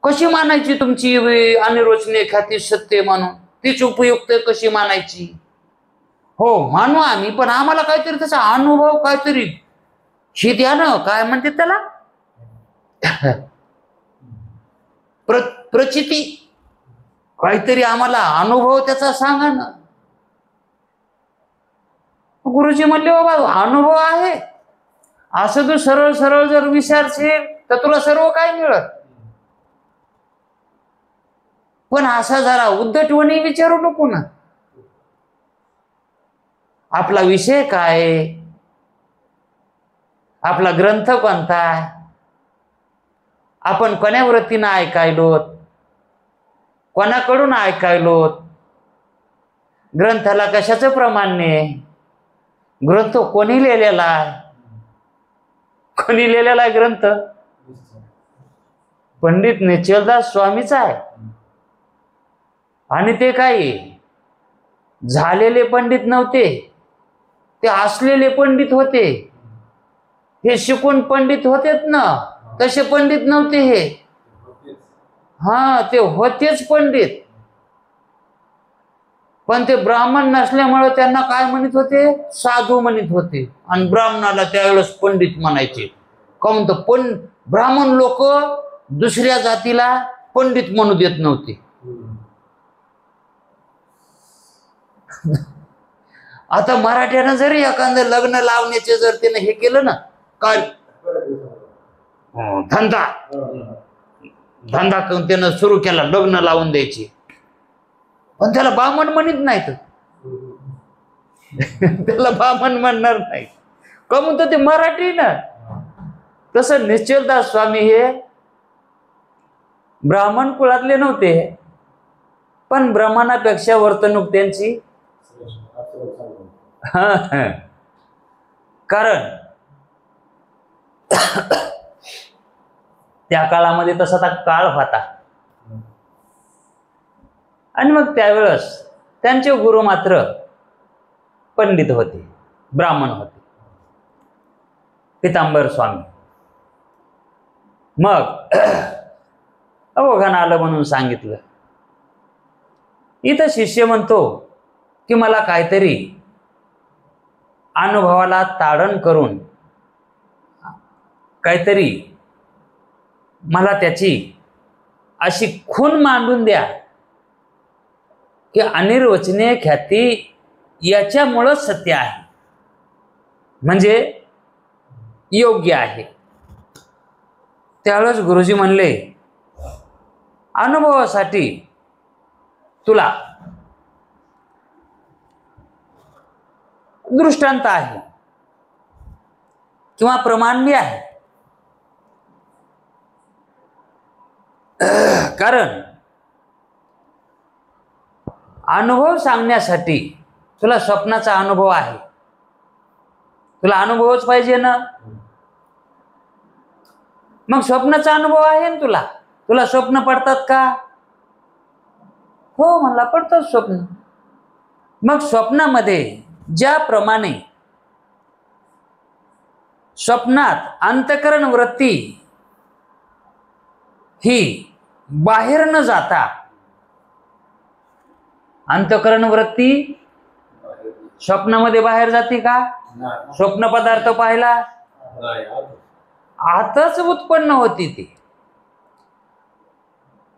कशी मानायची तुमची अनिर्वचनीय ख्याती सत्य म्हणून? तीच उपयुक्त कशी मानायची? हो मानू आम्ही, पण आम्हाला काहीतरी त्याचा अनुभव, काहीतरी हे द्या ना, काय म्हणते त्याला, प्रचिती, काहीतरी आम्हाला अनुभव त्याचा सांगा ना. गुरुजी म्हणले बाबा अनुभव आहे असं तू सरळ सरळ जर विचारशील तर तुला सर्व काय मिळत, पण असा जरा उद्धटवणी विचारू नको ना. आपला विषय काय, आपला ग्रंथ कोणता, आपण कोण्या वृत्तीनं ऐकायलोत, कोणाकडून ऐकायलोत, ग्रंथाला कशाचं प्रमाण नाही, ग्रंथ कोणी लिहिलेला आहे, कोणी लिहिलेला आहे ग्रंथ? पंडित निश्चलदास स्वामीचा आहे. आणि ते काय झालेले पंडित नव्हते, ते असलेले पंडित होते. हे शिकून पंडित होतेत ना, तसे पंडित नव्हते हे. हा, ते होतेच पंडित, पण ते ब्राह्मण नसल्यामुळे त्यांना काय म्हणत होते? साधू म्हणत होते. आणि ब्राह्मणाला त्यावेळेस पंडित म्हणायचे. काहून तर ब्राह्मण लोक दुसऱ्या जातीला पंडित म्हणू देत नव्हते. आता मराठ्यानं जरी एखादं लग्न लावण्याचे जर त्यानं हे केलं ना, काय धंदा करून त्यानं सुरू केला लग्न लावून द्यायची, पण त्याला ब्राह्मण म्हणत नाहीत. त्याला ब्राह्मण म्हणणार नाही, का म्हणतो ते मराठी ना. तसं निश्चलदास स्वामी हे ब्राह्मण कुळातले नव्हते, पण ब्राह्मणापेक्षा वर्तणूक त्यांची कारण त्या काळामध्ये तसा काळ होता. आणि मग त्यावेळेस त्यांचे गुरु मात्र पंडित होते, ब्राह्मण होते, पितांबर स्वामी. मग अवघान आलं म्हणून सांगितलं. इथं शिष्य म्हणतो की मला काहीतरी अनुभवाला ताडण करून काहीतरी मला त्याची अशी खूण मांडून द्या की अनिर्वचनीय ख्याती याच्यामुळंच सत्य आहे, म्हणजे योग्य आहे. त्यावेळेस गुरुजी म्हणले, अनुभवासाठी तुला दृष्टांत आहे किंवा प्रमाण बी आहे. कारण अनुभव सांगण्यासाठी तुला स्वप्नाचा अनुभव आहे, तुला अनुभवच पाहिजे ना. मग स्वप्नाचा अनुभव आहे ना तुला. तुला स्वप्न पडतात का? हो म्हणला, पडतात स्वप्न. मग स्वप्नामध्ये ज्याप्रमाणे स्वप्नात अंतःकरण वृत्ती ही बाहेर न जाता, अंतःकरण वृत्ती स्वप्नामध्ये बाहेर जाते का? स्वप्न पदार्थ पाहिला आताच उत्पन्न होती ती.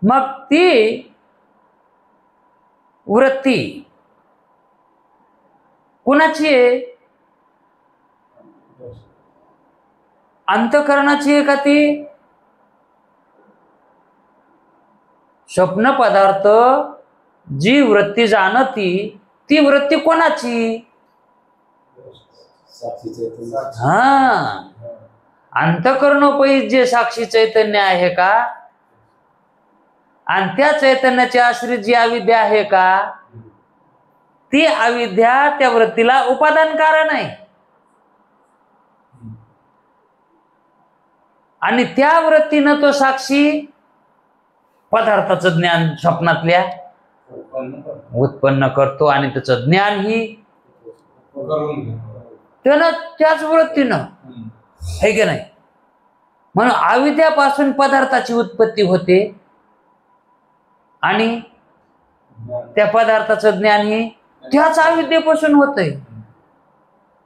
मग ती वृत्ती कुणाची आहे? अंतःकरणाची आहे का ती? स्वप्न पदार्थ जी वृत्ती जाणती ती वृत्ती कोणाची? हा, अंतःकरणोपही जे साक्षी चैतन्य आहे का, आणि त्या चैतन्याच्या आश्रित जी अविद्या आहे का, ती अविद्या त्या वृत्तीला उपादान कारण आहे. आणि त्या वृत्तीनं तो साक्षी पदार्थाचं ज्ञान स्वप्नातल्या उत्पन्न करतो, आणि त्याचं ज्ञान ही त्यानं त्याच वृत्तीनं आहे की नाही. म्हणून अविद्यापासून पदार्थाची उत्पत्ती होते, आणि त्या पदार्थाचं ज्ञान ही त्याच अविद्येपासून होतंय.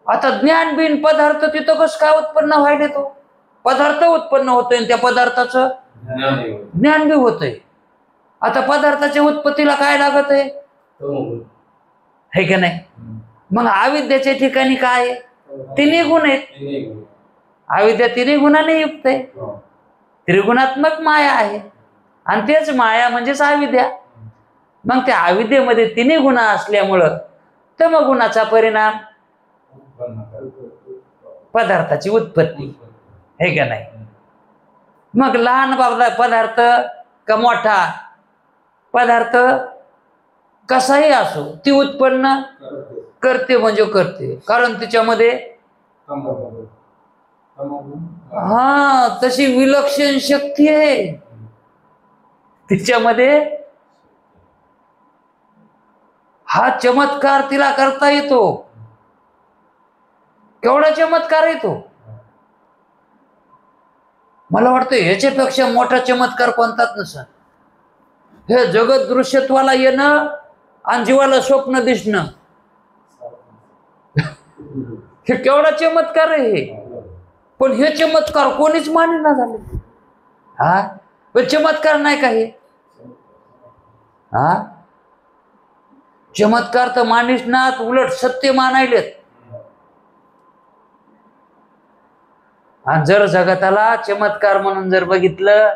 आता ज्ञान बिन पदार्थ तिथं कसं काय उत्पन्न व्हायला? तो पदार्थ उत्पन्न होतोय आणि त्या पदार्थाचं ज्ञान बी होतंय. आता पदार्थाच्या उत्पत्तीला काय लागत आहे? है की नाही. मग अविद्याच्या ठिकाणी काय आहे? तिन्ही गुण आहेत. अविद्या तिन्ही गुणाने युक्त आहे, त्रिगुणात्मक माया आहे, आणि तेच माया म्हणजेच अविद्या. मग त्या अविद्येमध्ये तिन्ही गुण असल्यामुळं तमगुणाचा परिणाम पदार्थाची उत्पत्ती, हे का नाही. मग लहान पदार्थ का मोठा पदार्थ कसाही असो ती उत्पन्न करते म्हणजे करते, कारण तिच्यामध्ये हा तशी विलक्षण शक्ती आहे तिच्यामध्ये. हा चमत्कार तिला करता येतो. केवढा चमत्कार येतो. मला वाटतं ह्याच्यापेक्षा मोठा चमत्कार कोणताच नसा. हे जगत दृश्यत्वाला येणं आणि जीवाला स्वप्न दिसणं, हे केवढा चमत्कार आहे हे. पण हे चमत्कार कोणीच मानेना झाले. हा पण चमत्कार नाही का हे. हा चमत्कार तर मानिस नात, उलट सत्य मानायलेत. आणि जर जगताला चमत्कार म्हणून जर बघितलं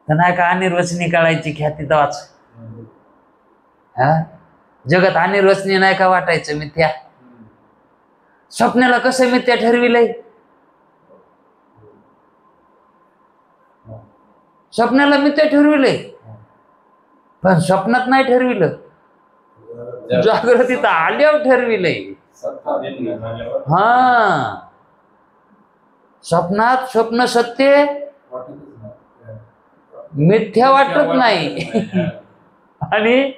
तर नाही का अनिर्वचनी काढायची ख्याती तवाच. हा जगत अनिर्वचनीय नाही का वाटायचं मिथ्या. स्वप्नाला कसं मिथ्या ठरविलंय. स्वप्नाला मिथ्या ठरविलंय, पण स्वप्नात नाही ठरविलं, जागृतीत आल्यावर ठरविलंय. हा स्वप्नात स्वप्न सत्य मिथ्या वाटत नाही आणि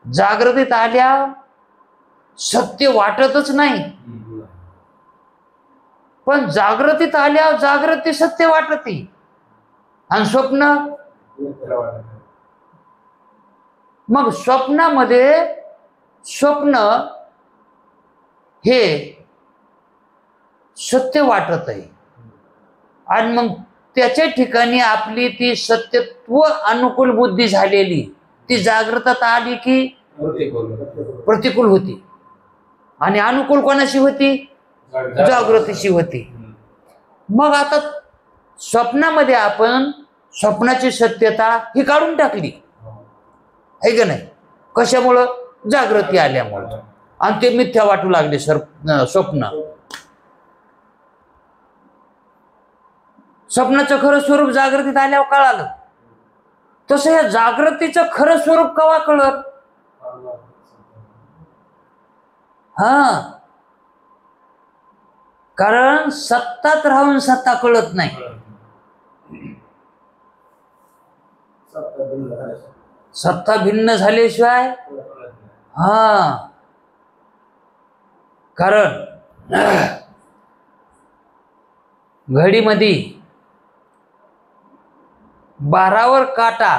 जागृतीत आल्या सत्य वाटतच नाही. पण जागृतीत आल्या जागृती सत्य वाटते आणि स्वप्न. मग स्वप्नामध्ये स्वप्न हे सत्य वाटत आहे आणि मग त्याच्या ठिकाणी आपली ती सत्यत्व अनुकूल बुद्धी झालेली ती जागृतात आली की प्रतिकूल होती आणि अनुकूल कोणाशी होती. जागृतीशी होती. मग आता स्वप्नामध्ये आपण स्वप्नाची सत्यता ही काढून टाकली आहे का नाही. कशामुळं. जागृती आल्यामुळं. आणि ते मिथ्या वाटू लागले स्वप्न. स्वप्नाचं खरं स्वरूप जागृतीत आल्यावर कळालं. तसं या जागृतीचं खरं स्वरूप केव्हा कळत. हा कारण सत्तात राहून सत्ता कळत नाही. सत्ता भिन्न झाल्याशिवाय. हा कारण घडीमध्ये 12वर काटा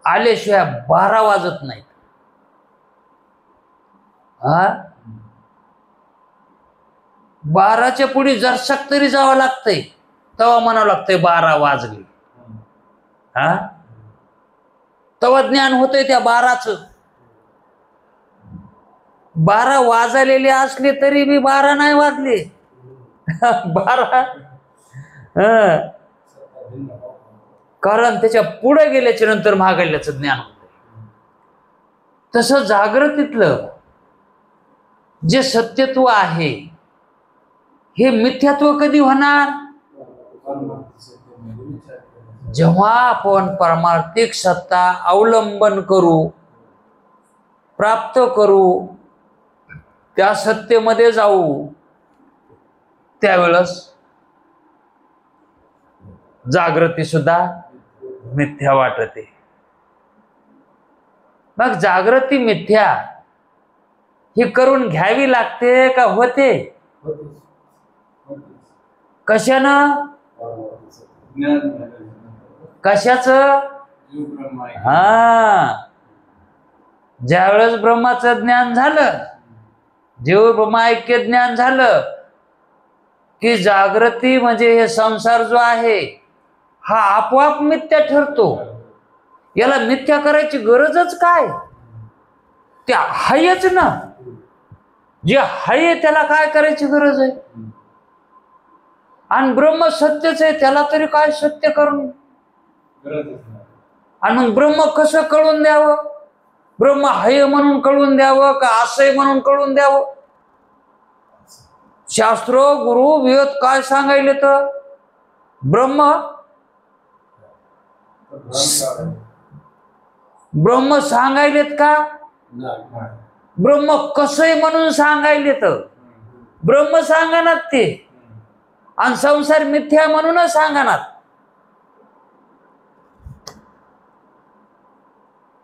आल्याशिवाय 12 वाजत नाहीत. हा 12च्या पुढे जरशाक तरी जावं लागतंय तेव्हा म्हणावं लागतंय 12 वाजले. हा तेव्हा ज्ञान होतंय त्या 12चं. 12 वाजलेले असले तरी बी 12 नाही वाजले. 12 कारण त्याच्या पुढे गेल्याच्या नंतर महागल्याचं ज्ञान होत. तसं जागृतीतलं जे सत्यत्व आहे हे मिथ्यात्व कधी होणार. जेव्हा आपण पारमार्थिक सत्ता अवलंबन करू, प्राप्त करू, त्या सत्तेमध्ये जाऊ, त्यावेळेस जागृती सुद्धा मिथ्या वाटते. मग जागृती मिथ्या ही करून घ्यावी लागते का होते. कशानं. कशाच. हा ज्यावेळेस ब्रह्माचं ज्ञान झालं, जीव ब्रह्मा ऐक्य ज्ञान झालं की जागृती म्हणजे हे संसार जो आहे हा आपोआप मिथ्या ठरतो. याला मिथ्या करायची गरजच काय. त्या हायच ना. जे हाय त्याला काय करायची गरज आहे. आणि ब्रह्म सत्यच आहे त्याला तरी काय सत्य करून. आणि मग ब्रह्म कसं कळून द्यावं. ब्रह्म हाय म्हणून कळून द्यावं का असंय म्हणून कळून द्यावं. शास्त्र गुरु वेद काय सांगायले तर ब्रह्म ब्रह्म सांगायलेत का? ब्रह्म कसंय म्हणून सांगायलेत. ब्रह्म सांगणार ते, आणि संसार मिथ्या म्हणूनच सांगणार.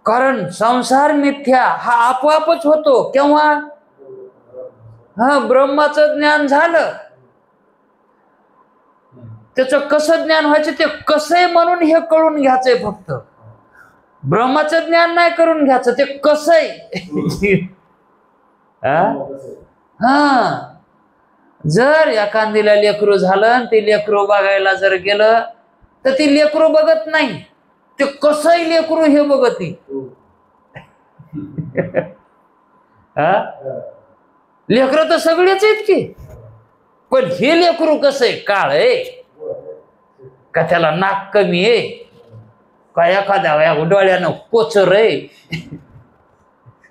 कारण संसार मिथ्या हा आपोआपच होतो केव्हा? हा, ब्रह्माचं ज्ञान झालं. त्याचं कसं ज्ञान व्हायचं, ते कसंय म्हणून हे कळून घ्यायचंय. फक्त ब्रह्माचं ज्ञान नाही करून घ्यायचं, ते कसंय. हा, जर एखादीला लेकरू झालं, ते लेकरू बघायला जर गेलं तर ती लेकरू बघत नाही, ते कसंय लेकरू हे बघत. लेकरं तर सगळेच आहेत की, पण हे लेकरू कसंय, काळ आहे का, त्याला नाक कमी आहे का, एखाद्या डोळ्यानं कोचर आहे,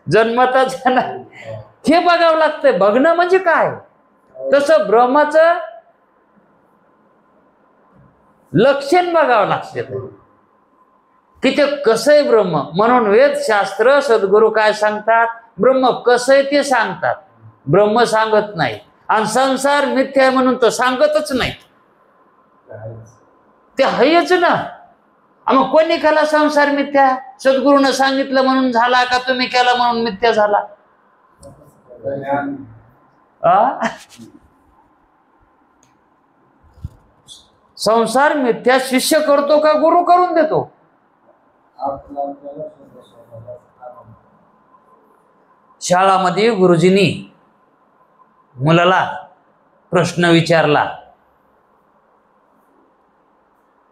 जन्मताच ना, हे बघावं लागतंय. बघणं म्हणजे काय? तसं ब्रह्माचं लक्षण बघावं लागतं की ते कसंय ब्रह्म. म्हणून वेदशास्त्र सद्गुरू काय सांगतात? ब्रह्म कसंय ते सांगतात, ब्रह्म सांगत नाही. आणि संसार मिथ्या आहे म्हणून तर सांगतच नाही, ते आहेच ना. मग कोणी केला संसार मिथ्या? सद्गुरूनं सांगितलं म्हणून झाला का तुम्ही केला म्हणून मिथ्या झाला? संसार मिथ्या शिष्य करतो का गुरु करून देतो? शाळामध्ये गुरुजींनी मुलाला प्रश्न विचारला,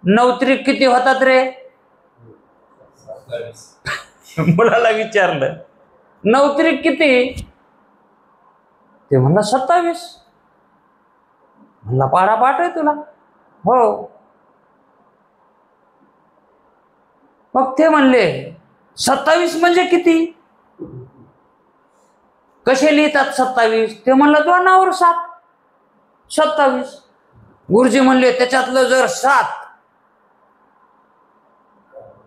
9 त्रिक किती होतात रे? मुलाला विचारलं 9 त्रिक किती? ते म्हणला 27. म्हणला पाढा पाठ आहे तुला? हो. मग ते म्हणले 27 म्हणजे किती? कसे लिहितात 27? ते म्हणलं 2 7 27. गुरुजी म्हणले त्याच्यातलं जर 7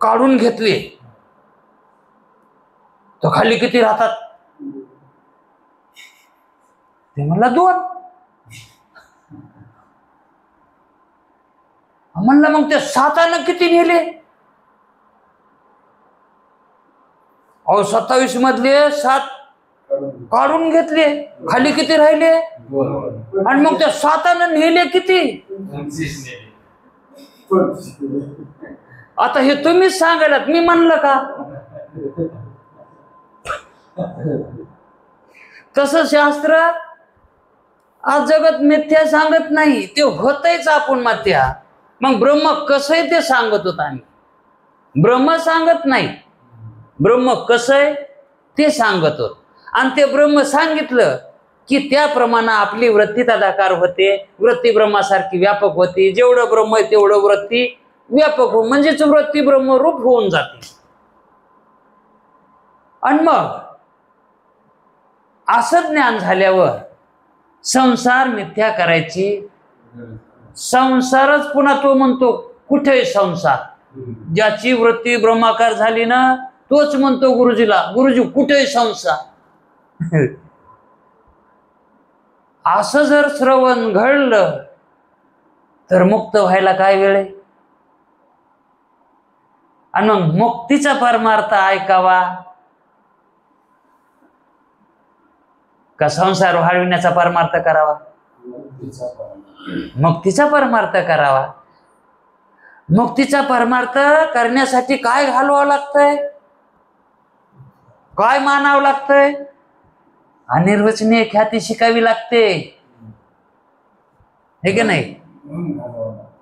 काढून घेतले तर खाली किती राहतात? ते म्हणला 2. म्हणलं मग ते 7 किती नेले? अहो 27 मधले 7 काढून घेतले, खाली किती राहिले? आणि मग त्या 7 नेले किती? आता हे तुम्हीच सांगायलात, मी म्हणलं का? तसं शास्त्र आज जगत मिथ्या सांगत नाही, ते होतच आपण मिथ्या. मग ब्रह्म कसंय ते सांगत होत आम्ही, ब्रह्म सांगत नाही. ब्रह्म कसंय ते सांगत होत, आणि ते ब्रह्म सांगितलं की त्याप्रमाणे आपली वृत्ती तदाकार होते. वृत्ती ब्रह्मासारखी व्यापक होती. जेवढं ब्रह्म आहे तेवढं वृत्ती व्यापक हो, म्हणजेच वृत्ती ब्रह्मरूप होऊन जाते. आणि मग असं ज्ञान झाल्यावर संसार मिथ्या करायची. संसारच पुन्हा तो म्हणतो कुठे संसार? ज्याची वृत्ती ब्रह्माकार झाली ना तोच म्हणतो गुरुजीला, गुरुजी कुठे संसार? असं जर श्रवण घडलं तर मुक्त व्हायला काय वेळ आहे? आणि मग मुक्तीचा परमार्थ ऐकावा का संसार वाढविण्याचा परमार्थ करावा? मुक्तीचा परमार्थ करावा. मुक्तीचा परमार्थ करण्यासाठी काय घालवावं लागतंय? काय मानावं लागतंय? अनिर्वचनीय ख्याती शिकावी लागते, हे की नाही?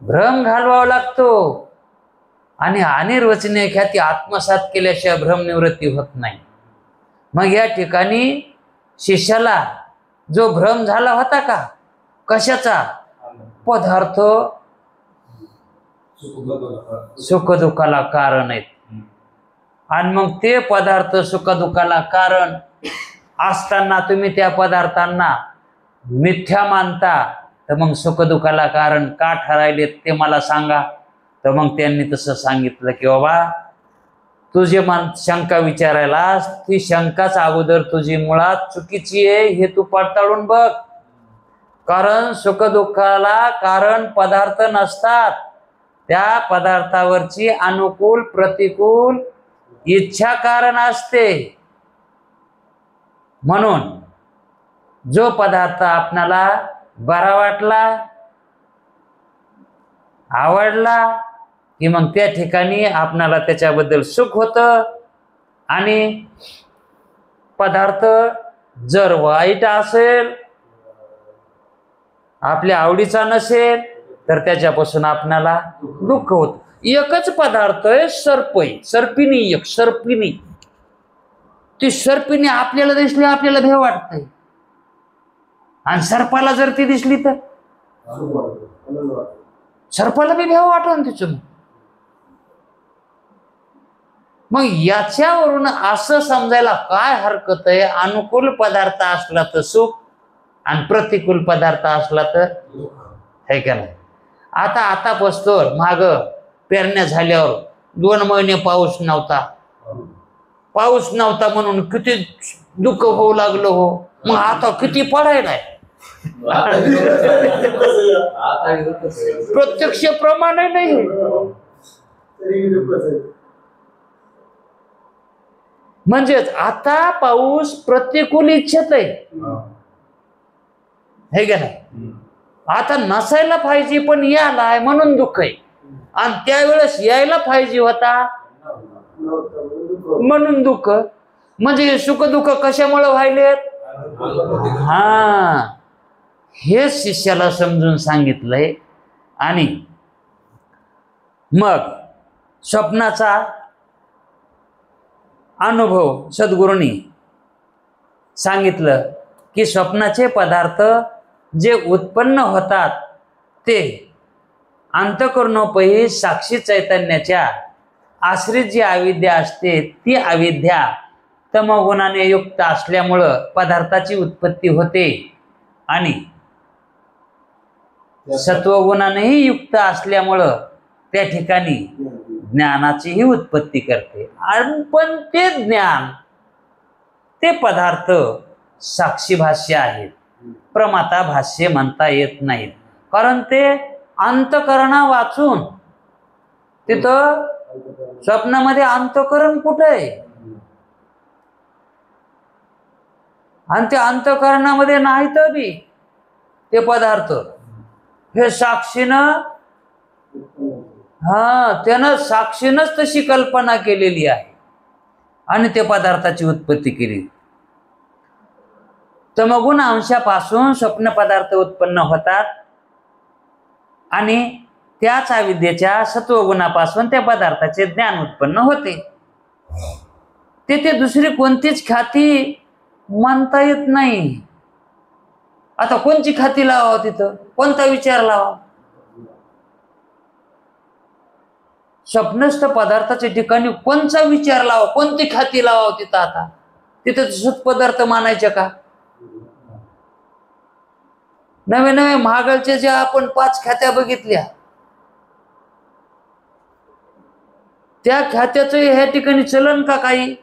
भ्रम घालवावा लागतो, आणि अनिर्वचनीय ख्याती आत्मसात केल्याशिवाय भ्रम निवृत्ती होत नाही. मग या ठिकाणी शिष्याला जो भ्रम झाला होता का, कशाचा? पदार्थ सुख दुःखाला कारण आहेत. आणि मग ते पदार्थ सुख दुःखाला कारण असताना तुम्ही त्या पदार्थांना मिथ्या मानता, तर मग सुख दुःखाला कारण का ठरायले ते मला सांगा. तर मग त्यांनी तसं सांगितलं की बाबा तू जे शंका विचारायला ती शंकाच अगोदर तुझी मुळात चुकीची आहे हे तू पडताळून बघ. कारण सुखदुःखाला कारण पदार्थ नसतात, त्या पदार्थावरची अनुकूल प्रतिकूल इच्छा कारण असते. म्हणून जो पदार्थ आपणाला बरा वाटला, आवडला की मग त्या ठिकाणी आपणाला त्याच्याबद्दल सुख होतं, आणि पदार्थ जर वाईट असेल, आपल्या आवडीचा नसेल, तर त्याच्यापासून आपणाला दुःख होतं. एकच पदार्थ आहे सर्पिणी, एक सर्पिणी. ती सर्पिणी आपल्याला दिसली आपल्याला भेव वाटतंय, आणि सर्पाला जर ती दिसली तर सर्पाला बी भेव वाटन तिचं. मग याच्यावरून असं समजायला काय हरकत आहे, अनुकूल पदार्थ असला तर सुख आणि प्रतिकूल पदार्थ असला तर हे का नाही. आता बसतोर माग पेरण्या झाल्यावर 2 महिने पाऊस नव्हता म्हणून किती दुःख होऊ लागलं हो. मग आता किती पडायलाय, प्रत्यक्ष प्रमाणे नाही. म्हणजेच आता पाऊस प्रतिकूल इच्छित आहे, हे का नाही. आता नसायला पाहिजे पण यायलाय म्हणून दुःख आहे, आणि त्यावेळेस यायला पाहिजे होता म्हणून दुःख. म्हणजे सुख दुःख कशामुळे व्हायलेत. हा, हे शिष्याला समजून सांगितलंय. आणि मग स्वप्नाचा अनुभव सद्गुरूंनी सांगितलं की स्वप्नाचे पदार्थ जे उत्पन्न होतात ते अंतःकरणोपही साक्षी चैतन्याच्या आश्रित जी अविद्या असते, ती अविद्या तमोगुणाने युक्त असल्यामुळं पदार्थाची उत्पत्ती होते, आणि सत्वगुणानेही युक्त असल्यामुळं त्या ठिकाणी ज्ञानाचीही उत्पत्ती करते. पण ते ज्ञान, ते पदार्थ साक्षी भाष्य आहेत, प्रमाता भाष्य म्हणता येत नाहीत. कारण ते अंतःकरणा वाचून, तिथं स्वप्नामध्ये अंतःकरण कुठे आहे, आणि ते अंतःकरणामध्ये नाहीत बी ते पदार्थ. हे साक्षीनं, त्यानं साक्षीनच तशी कल्पना केलेली आहे आणि ते पदार्थाची उत्पत्ती केली. तमगुण अंशापासून स्वप्न पदार्थ उत्पन्न होतात, आणि त्याच अविद्येच्या सत्वगुणापासून त्या पदार्थाचे ज्ञान उत्पन्न होते. ते दुसरी कोणतीच ख्याती मानता येत नाही. आता कोणची ख्याती लावावं, तिथं कोणता विचार लावा. स्वप्नस्थ पदार्थाच्या ठिकाणी कोणचा विचार लावा, कोणती ख्याती लावा तिथं. आता तिथं सत्पदार्थ मानायचे का. नवे महागलच्या ज्या आपण 5 ख्यात्या बघितल्या, त्या ख्यात्याचं ह्या ठिकाणी चलन का काही.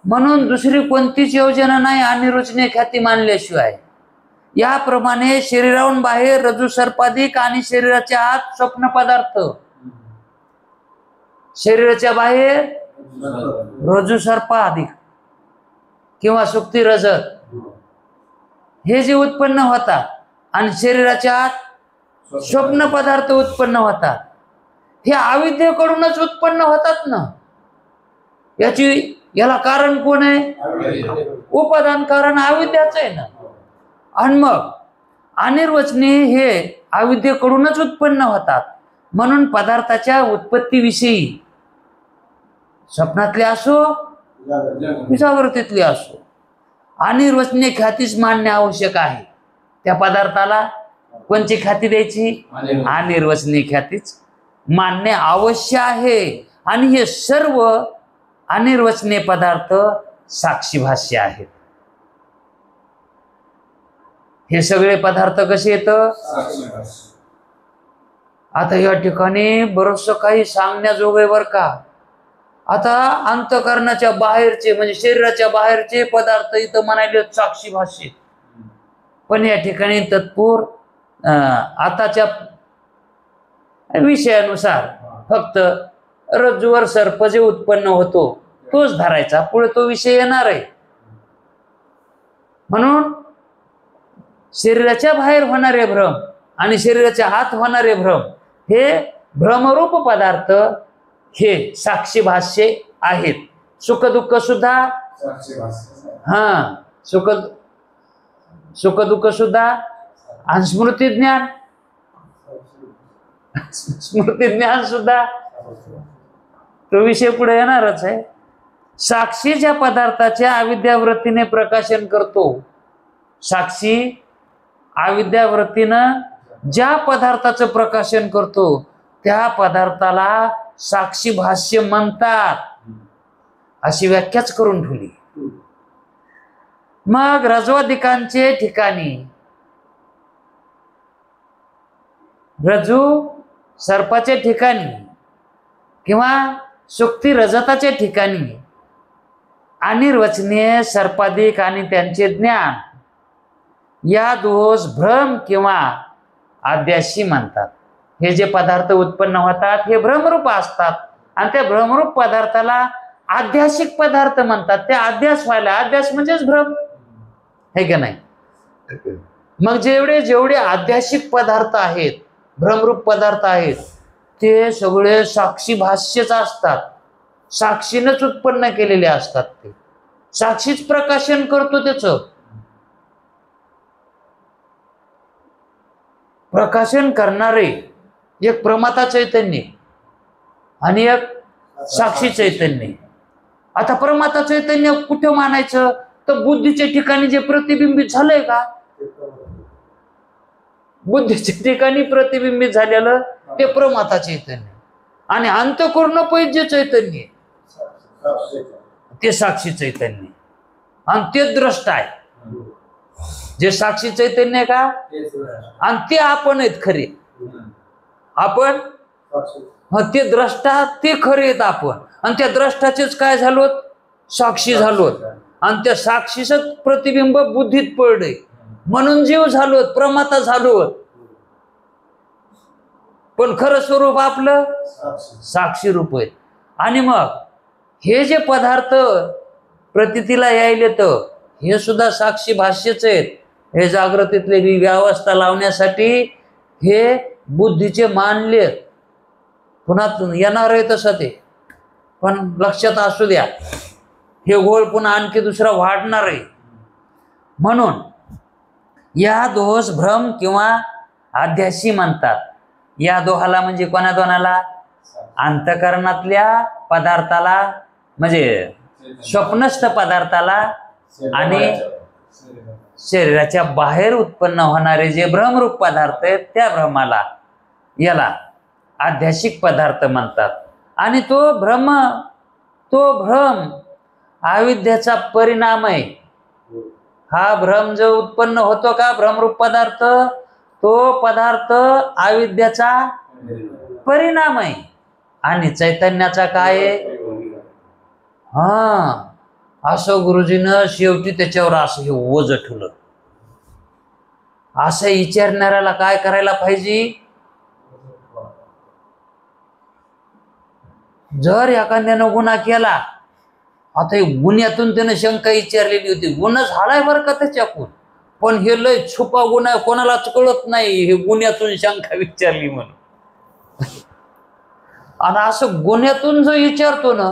म्हणून दुसरी कोणतीच योजना नाही अनिर्वचनीय ख्याती मानल्याशिवाय. याप्रमाणे शरीराहून बाहेर रज्जू सर्पाधिक आणि शरीराच्या आत स्वप्न पदार्थ, शरीराच्या बाहेर रज्जू सर्पाधिक किंवा सुक्ती रजत, हे जे उत्पन्न होतात, आणि शरीराच्या आत स्वप्न पदार्थ उत्पन्न होतात, हे अविद्येकडूनच उत्पन्न होतात ना. याला कारण कोण आहे. उपादान कारण अविद्याच आहे ना. आणि मग अनिर्वचनीय हे अविद्येकडूनच उत्पन्न होतात. म्हणून पदार्थाच्या उत्पत्तीविषयी स्वप्नातले असो जागृतीतले असो अनिर्वचनीय ख्यातीच मानणे आवश्यक आहे. त्या पदार्थाला कोणची ख्याती द्यायची, अनिर्वचनीय ख्यातीच मानणे आवश्यक आहे. आणि हे सर्व अनिर्वचनीय पदार्थ साक्षी भाष्य आहेत. हे सगळे पदार्थ कसे येतं, आता या ठिकाणी बरंचसं काही सांगण्याजोगं आहे बरं का. आता अंतःकरणाच्या बाहेरचे म्हणजे शरीराच्या बाहेरचे पदार्थ इथं म्हणाले साक्षी भाष्य, पण या ठिकाणी तत्पूर आताच्या विषयानुसार फक्त रज्जूवर सर्प जे उत्पन्न होतो तोच धरायचा, पुढे तो विषय येणार आहे. म्हणून शरीराच्या बाहेर होणारे भ्रम आणि शरीराच्या आत होणारे भ्रम हे भ्रमरूप पदार्थ हे साक्षी भाष्ये आहेत. सुख दुःख सुद्धा सुख दुःख सुद्धा आणि स्मृती ज्ञान सुद्धा तो विषय पुढे येणारच आहे. साक्षी ज्या पदार्थाच्या अविद्यावृत्तीने प्रकाशन करतो, साक्षी अविद्यावृत्तीनं ज्या पदार्थाचं प्रकाशन करतो त्या पदार्थाला साक्षी भाष्य म्हणतात, अशी व्याख्याच करून ठेवली. मग रजवादिकांचे ठिकाणी रज्जू सर्पाच्या ठिकाणी किंवा सुक्ती रजताच्या ठिकाणी अनिर्वचनीय सर्पादिक आणि त्यांचे ज्ञान या दोष भ्रम किंवा आद्याशी म्हणतात. हे जे पदार्थ उत्पन्न होतात हे भ्रमरूप असतात आणि त्या भ्रमरूप पदार्थाला आध्यासिक पदार्थ म्हणतात. ते अध्यास व्हायला, अध्यास म्हणजेच भ्रम आहे का नाही. मग जेवढे आध्यासिक पदार्थ आहेत, भ्रमरूप पदार्थ आहेत, ते सगळे साक्षी भाष्यच असतात, साक्षीनच उत्पन्न केलेले असतात. ते साक्षीच प्रकाशन करतो. त्याचं प्रकाशन करणारे एक प्रमाता चैतन्य आणि एक साक्षी चैतन्य. आता प्रमाता चैतन्य कुठं मानायचं तर बुद्धीच्या ठिकाणी जे प्रतिबिंबित झालंय का, बुद्धीच्या ठिकाणी प्रतिबिंबित झालेलं ते प्रमाता चैतन्य आणि अंतःकरण पैजे चैतन्य ते साक्षी चैतन्य आणि ते द्रष्टा आहे. जे साक्षी चैतन्य का आणि ते आपण आहेत खरे. आपण ते द्रष्टा ते खरे आहेत आपण आणि त्या द्रष्टाचेच काय झालो, साक्षी झालो आणि त्या साक्षीच प्रतिबिंब बुद्धीत पडले म्हणून जीव झालो, प्रमाता झालो. पण खरं स्वरूप आपलं साक्षी रूप आहे. आणि मग हे जे पदार्थ प्रतीतीला यायले तर हे सुद्धा साक्षी भाष्यच आहेत. हे जागृतीतली व्यवस्था लावण्यासाठी हे बुद्धीचे मानले, पुन्हा येणार आहे तसं ते, पण लक्षात असू द्या हे गोळ पुन्हा आणखी दुसरा वाढणार आहे. म्हणून या दोष भ्रम किंवा आध्याशी म्हणतात. या दोहाला म्हणजे कोणा दोनाला, अंतःकरणातल्या पदार्थाला म्हणजे स्वप्नस्थ पदार्थाला आणि शरीराच्या बाहेर उत्पन्न होणारे जे भ्रमरूप पदार्थ आहेत त्या भ्रमाला, याला आध्यासिक पदार्थ म्हणतात. आणि तो भ्रम अविद्येचा परिणाम आहे. हा भ्रम जो उत्पन्न होतो का भ्रमरूप पदार्थ, तो पदार्थ अविद्येचा परिणाम आहे. आणि चैतन्याचा काय आहे, असं गुरुजीनं शेवटी त्याच्यावर असं हे ओझ ठेवलं. असं विचारणाऱ्याला काय करायला पाहिजे, जर एखाद्यानं गुन्हा केला, आता गुन्ह्यातून त्यानं शंका विचारलेली होती, गुन्हा झालाय बरं का त्याच्याकडून, पण हे लय छुपा गुन्हा, कोणालाच कळत नाही, हे गुन्ह्यातून शंका विचारली म्हणून. आणि असं गुन्ह्यातून जो विचारतो ना,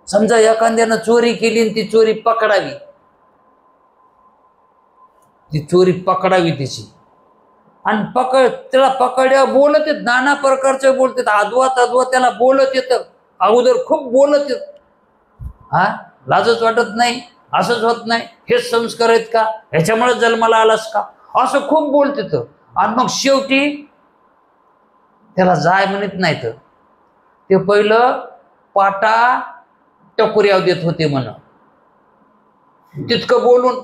समजा एखाद्यानं चोरी केली आणि ती चोरी पकडावी, त्याची आणि त्याला पकडल्या बोलत येत, नाना प्रकारचे बोलतात, अद्वा त्याला बोलत येतं, अगोदर खूप बोलत येत. लाजच वाटत नाही, असंच होत नाही, हेच संस्कार आहेत का, ह्याच्यामुळे जन्माला आलास का, असं खूप बोलत येतं. आणि मग शेवटी त्याला जाय म्हणत नाही तर ते पहिलं पाटा टकोऱ्यावर देत होते म्हण, तितकं बोलून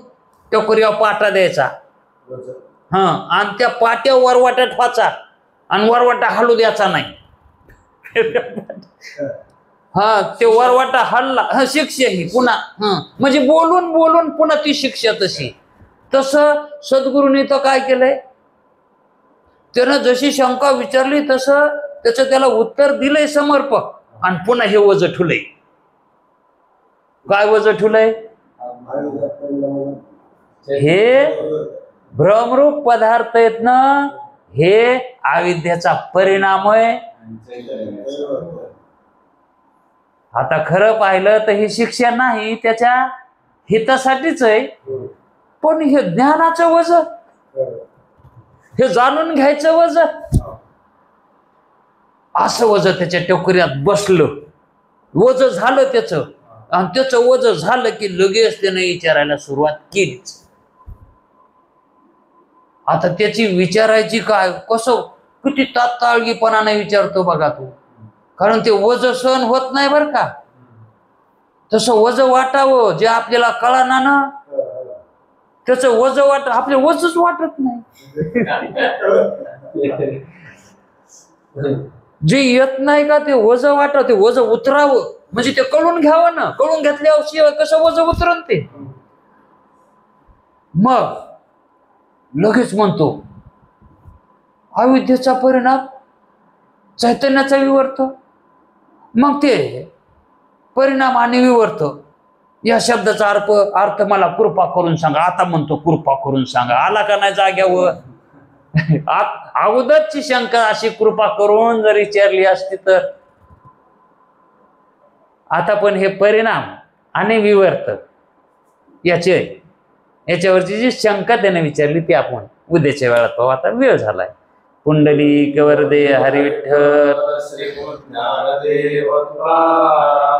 टकोऱ्यावर पाटा द्यायचा, आणि त्या पाट्यावर वाटत व्हायचा आणि वरवाटा हलू द्यायचा नाही. हा ते वरवाटा हल्ला, हा शिक्षा ही पुन्हा. म्हणजे बोलून बोलून पुन्हा ती शिक्षा तशी. तसं सद्गुरूंनी तर काय केलंय, त्यानं जशी शंका विचारली तसं त्याचं त्याला उत्तर दिलंय समर्पक. आणि पुन्हा हे वज ठुलय. काय वज ठुलय? हे भ्रमरूप पदार्थ आहेत ना, हे अविद्येचा परिणाम आहे. आता खरं पाहिलं तर ही शिक्षा नाही, त्याच्या हितासाठीच आहे. पण हे ज्ञानाचं वज, हे जाणून घ्यायचं वज, असं वज त्याच्या टोकऱ्यात बसलं, वज झालं त्याचं. आणि त्याचं वज झालं की लगेच त्याने विचारायला सुरुवात केलीच. आता त्याची विचारायची काय, कसं किती तात्काळपणाने विचारतो बघा तू. कारण ते वज सहन होत नाही बरं का. तसं वज वाटावं जे आपल्याला कळना ना, त्याचं वज आपले वजच वाटत नाही. जे येत नाही का ते वज वाटावं, ते वज उतरावं, म्हणजे ते कळून घ्यावं ना. कळून घेतल्यावर शिवाय कसं वज उतरण ते. मग लगेच म्हणतो अविद्येचा परिणाम, चैतन्याचा विवर्त. मग ते परिणाम आणि विवर्त या शब्दाचा अर्थ मला कृपा करून सांगा. आता म्हणतो कृपा करून सांगा. आला का नाही जाग्यावर? अगोदरची शंका अशी कृपा करून जर विचारली असती तर. आता पण हे परिणाम आणि विवर्त याच्यावरची जी शंका त्याने विचारली ती आपण उद्याच्या वेळात पाहू. आता वेळ झालाय. पुंडलिक वरदे हरी विठ्ठल. श्री ज्ञानदेव तुकाराम.